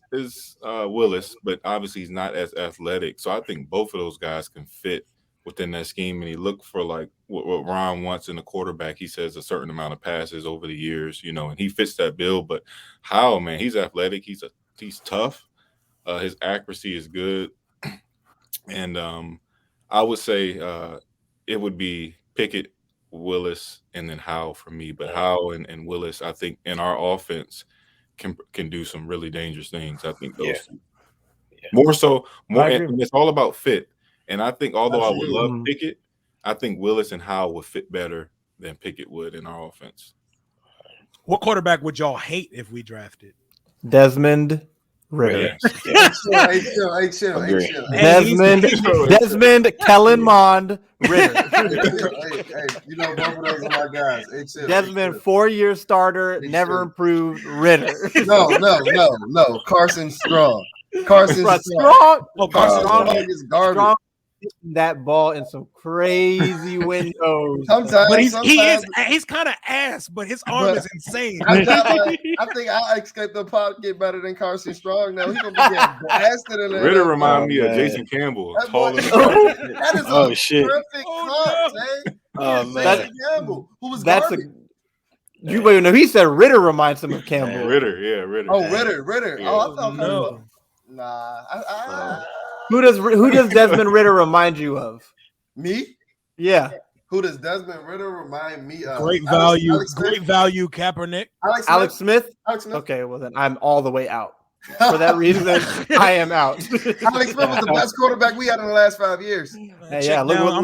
Speaker 4: Willis, but obviously he's not as athletic. So I think both of those guys can fit within that scheme. And he looked for like what Ron wants in a quarterback. He says a certain amount of passes over the years, and he fits that bill. But Howell, man, he's athletic. He's tough. His accuracy is good. And I would say it would be Pickett, Willis, and then Howell for me. But Howell and Willis, I think, in our offense can do some really dangerous things. I think those two. More so, and it's all about fit. And I think although I would love Pickett, I think Willis and Howell would fit better than Pickett would in our offense.
Speaker 1: What quarterback would y'all hate if we drafted?
Speaker 5: Desmond Ritter. Desmond Kellen Mond Ritter.
Speaker 3: Both of those are my guys.
Speaker 5: Desmond, 4-year starter, never improved. Ritter.
Speaker 3: No. Carson Strong. Carson Strong. Carson Strong is garbage.
Speaker 5: Strong that ball in some crazy windows.
Speaker 3: Sometimes,
Speaker 1: but he's kind of ass, but his arm is insane.
Speaker 3: I think I'll escape the pocket better than Carson Strong. Now he's gonna be getting blasted in there.
Speaker 4: Ritter remind me of Jason Campbell.
Speaker 3: That is a perfect comp, man. Oh man, Jason Campbell, who was garbage.
Speaker 5: He said Ritter reminds him of Campbell.
Speaker 4: Ritter.
Speaker 3: Oh, Ritter.
Speaker 4: Yeah.
Speaker 3: Oh, I thought
Speaker 1: no.
Speaker 3: Nah.
Speaker 5: Who does Desmond Ritter remind you of?
Speaker 3: Me?
Speaker 5: Yeah.
Speaker 3: Who does Desmond Ritter remind me of?
Speaker 1: Great value Kaepernick.
Speaker 5: Alex Smith? Okay, well then I'm all the way out. For that reason, I am out.
Speaker 3: Alex Smith was the best quarterback we had in the last 5 years.
Speaker 5: Hey, yeah, look how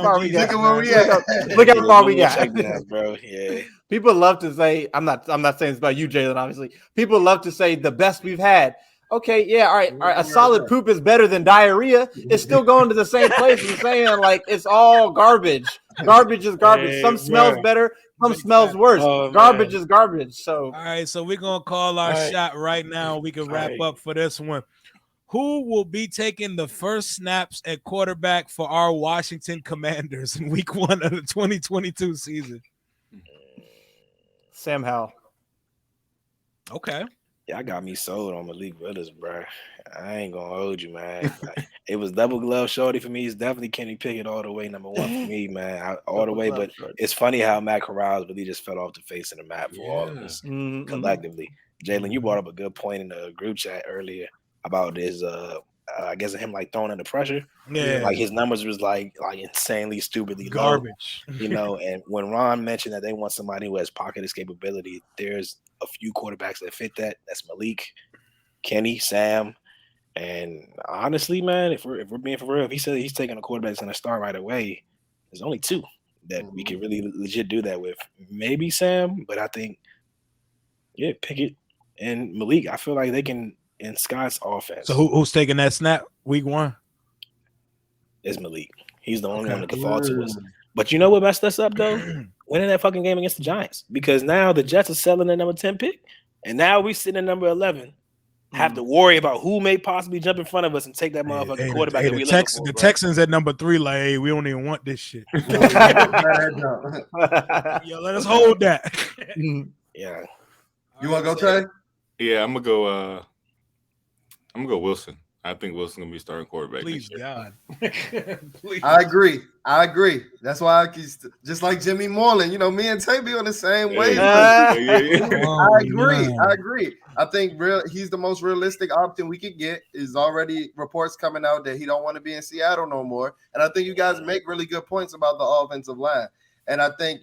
Speaker 5: far we got.
Speaker 3: Look at where we at.
Speaker 5: Look how far we got.
Speaker 2: Bro. Yeah.
Speaker 5: People love to say, I'm not saying it's about you, Jalen, obviously. People love to say the best we've had. Okay, yeah, all right. A solid poop is better than diarrhea. It's still going to the same place and saying like it's all garbage. Garbage is garbage. Some smells better, some smells worse. Garbage is garbage. So
Speaker 1: all right, so we're gonna call our shot right now. We can wrap up for this one. Who will be taking the first snaps at quarterback for our Washington Commanders in week 1 of the 2022 season?
Speaker 5: Sam Howell.
Speaker 1: Okay.
Speaker 2: Y'all got me sold on Malik Willis, bro. I ain't gonna hold you, man. It was double glove shorty for me. It's definitely Kenny Pickett all the way, number one for me, man. All the way. But it's funny how Matt Corrals really just fell off the face of the map for all of us collectively. Jalen, you brought up a good point in the group chat earlier about his I guess him like throwing under pressure.
Speaker 1: Yeah,
Speaker 2: like his numbers was like insanely stupidly
Speaker 1: garbage.
Speaker 2: Low, and when Ron mentioned that they want somebody who has pocket escapability, there's a few quarterbacks that fit that. That's Malik, Kenny, Sam, and honestly, man, if we're being for real, if he said he's taking a quarterback that's gonna start right away, there's only two that we can really legit do that with. Maybe Sam, but I think Pickett and Malik. I feel like they can in Scott's offense.
Speaker 1: So who's taking that snap week 1?
Speaker 2: It's Malik. He's the only one that can fall to us. But you know what messed us up though? Winning that fucking game against the Giants, because now the Jets are selling the number 10 pick, and now we sitting at number 11. Have to worry about who may possibly jump in front of us and take that motherfucking quarterback that we looking for.
Speaker 1: The Texans at number 3, like, hey, we don't even want this shit. Yo, let us hold that.
Speaker 2: Yeah.
Speaker 3: You want to go, Trey?
Speaker 4: Yeah, I'm gonna go Wilson. I think Wilson's gonna be starting quarterback.
Speaker 1: Please, God.
Speaker 3: Please. I agree. That's why just like Jimmy Moreland. You know, me and Tay be on the same wave. I agree. I think he's the most realistic option we could get. Is already reports coming out that he don't want to be in Seattle no more. And I think you guys make really good points about the offensive line. And I think,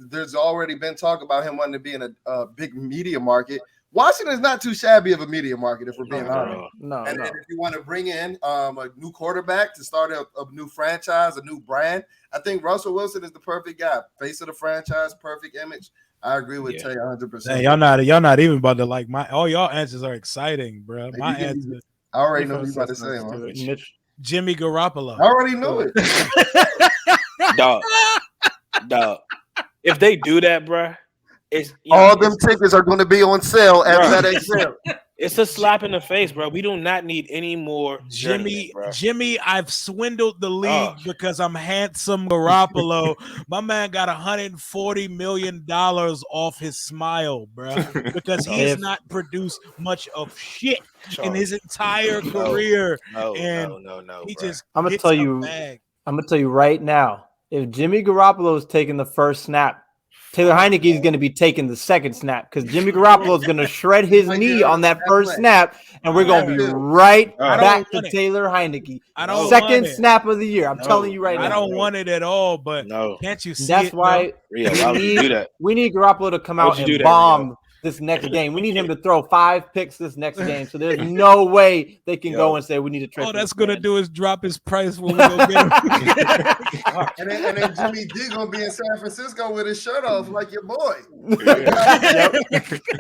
Speaker 3: there's already been talk about him wanting to be in a big media market. Washington's not too shabby of a media market, if we're being honest. No. And if you want to bring in a new quarterback to start a new franchise, a new brand, I think Russell Wilson is the perfect guy. Face of the franchise, perfect image. I agree with Tay 100%.
Speaker 1: Hey, y'all not even about to like all y'all answers are exciting, bro. My answer.
Speaker 3: I already know what you about to say, man.
Speaker 1: Jimmy Garoppolo.
Speaker 3: I already knew it.
Speaker 2: Dog. If they do that, bro.
Speaker 3: All them tickets are going to be on sale at FedEx.
Speaker 2: It's a slap in the face, bro. We do not need any more
Speaker 1: Jimmy, I've swindled the league because I'm handsome Garoppolo. My man got $140 million off his smile, bro, because he has not produced much of shit in his entire career.
Speaker 2: No,
Speaker 1: he just
Speaker 5: I'm gonna tell you right now, if Jimmy Garoppolo is taking the first snap, Taylor Heineke is going to be taking the second snap, because Jimmy Garoppolo is going to shred his knee on that first snap, and we're going to be right back to Taylor Heineke. Second snap of the year. I'm telling you right now.
Speaker 1: I don't want it at all, but can't you see
Speaker 5: That's why we need Garoppolo to come out and bomb this next game. We need him to throw 5 picks this next game. So there's no way they can go and say we need to trade.
Speaker 1: All that's gonna do is drop his price when we go get him.
Speaker 3: and then Jimmy D gonna be in San Francisco with his shirt off like your boy.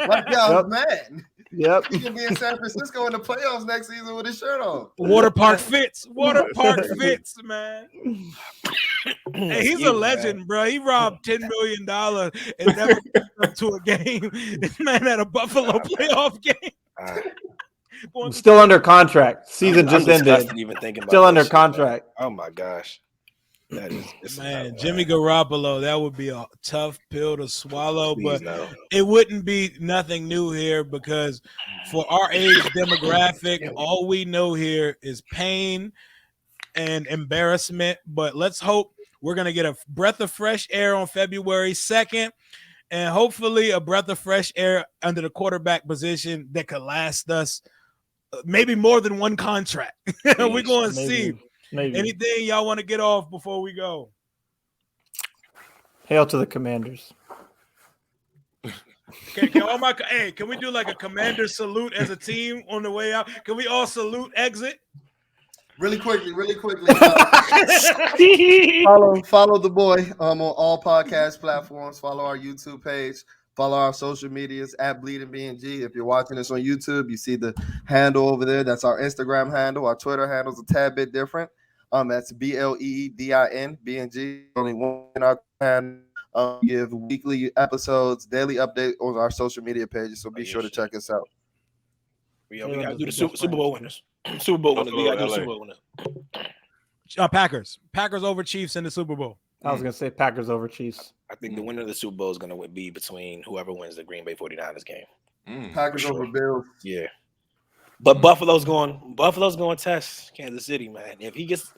Speaker 3: Like y'all man.
Speaker 5: Yep.
Speaker 3: He gonna be in San Francisco in the playoffs next season with his shirt off.
Speaker 1: Water park fits, man. Hey, he's a legend, bro. He robbed $10 million and never up to a game. This man had a Buffalo playoff game.
Speaker 5: Still under contract. Season just ended.
Speaker 2: Even thinking about
Speaker 5: still under
Speaker 2: shit,
Speaker 5: contract.
Speaker 2: Man. Oh my gosh. That is
Speaker 1: man, Jimmy Garoppolo, that would be a tough pill to swallow,
Speaker 2: Please,
Speaker 1: but it wouldn't be nothing new here, because for our age demographic, all we know here is pain and embarrassment. But let's hope we're going to get a breath of fresh air on February 2nd, and hopefully a breath of fresh air under the quarterback position that could last us maybe more than one contract. We're going to see. Maybe. Anything y'all want to get off before we go?
Speaker 5: Hail to the Commanders.
Speaker 1: Can we do like a commander salute as a team on the way out? Can we all salute exit?
Speaker 3: Really quickly. Follow the boy on all podcast platforms. Follow our YouTube page. Follow our social medias at Bleeding BNG. If you're watching this on YouTube, you see the handle over there. That's our Instagram handle. Our Twitter handle is a tad bit different. That's BLEEDIN BNG. Only one in our handle. Give weekly episodes, daily update on our social media pages. So be sure to check us out.
Speaker 2: We gotta do the Super Bowl winners. Super Bowl winners. We gotta do Super Bowl winners.
Speaker 1: Packers over Chiefs in the Super Bowl.
Speaker 5: I was gonna say Packers over Chiefs.
Speaker 2: I think the winner of the Super Bowl is gonna be between whoever wins the Green Bay 49ers game.
Speaker 3: Packers over Bills.
Speaker 2: Yeah. But Buffalo's going test Kansas City, man. If he gets,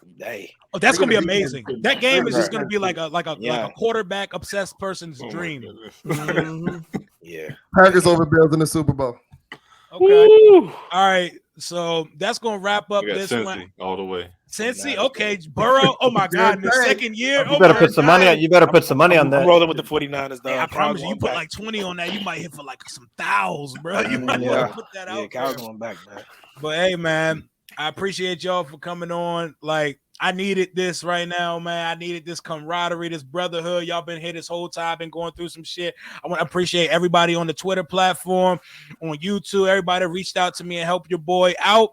Speaker 1: oh, that's gonna be
Speaker 3: beat
Speaker 1: amazing.
Speaker 3: Kansas City.
Speaker 1: That game is
Speaker 3: They're
Speaker 1: just gonna be like a
Speaker 2: Yeah.
Speaker 1: quarterback obsessed person's
Speaker 4: Oh my
Speaker 1: dream.
Speaker 4: goodness.
Speaker 2: Yeah.
Speaker 3: Packers over Bills in the Super Bowl.
Speaker 1: Okay.
Speaker 2: Woo!
Speaker 1: All right. So that's gonna wrap up
Speaker 4: We got
Speaker 1: this
Speaker 4: Cincy
Speaker 1: one.
Speaker 4: all the way.
Speaker 1: Cincy, okay. Burrow. Oh my God, in the second year.
Speaker 5: You better put some money on. You better put some money on
Speaker 2: I'm
Speaker 5: that.
Speaker 2: rolling with the 49ers, though.
Speaker 1: Hey, I promise you,
Speaker 2: Kyle's
Speaker 1: you
Speaker 2: going
Speaker 1: put
Speaker 2: back.
Speaker 1: like 20 on that, you might hit for like some thousands, bro. You might
Speaker 2: Yeah.
Speaker 1: want to put that out.
Speaker 2: Kyle's
Speaker 1: there.
Speaker 2: going back, man.
Speaker 1: But hey, man, I appreciate y'all for coming on. Like, I needed this right now, man. I needed this camaraderie, this brotherhood. Y'all been here this whole time, been going through some shit. I want to appreciate everybody on the Twitter platform, on YouTube, everybody reached out to me and helped your boy out.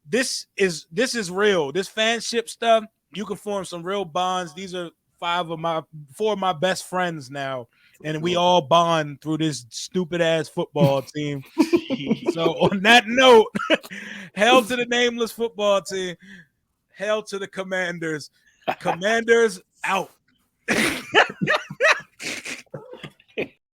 Speaker 1: This is real. This fanship stuff, you can form some real bonds. These are four of my best friends now, and we all bond through this stupid ass football team. So on that note, hell to the nameless football team, hell to the Commanders. Commanders out.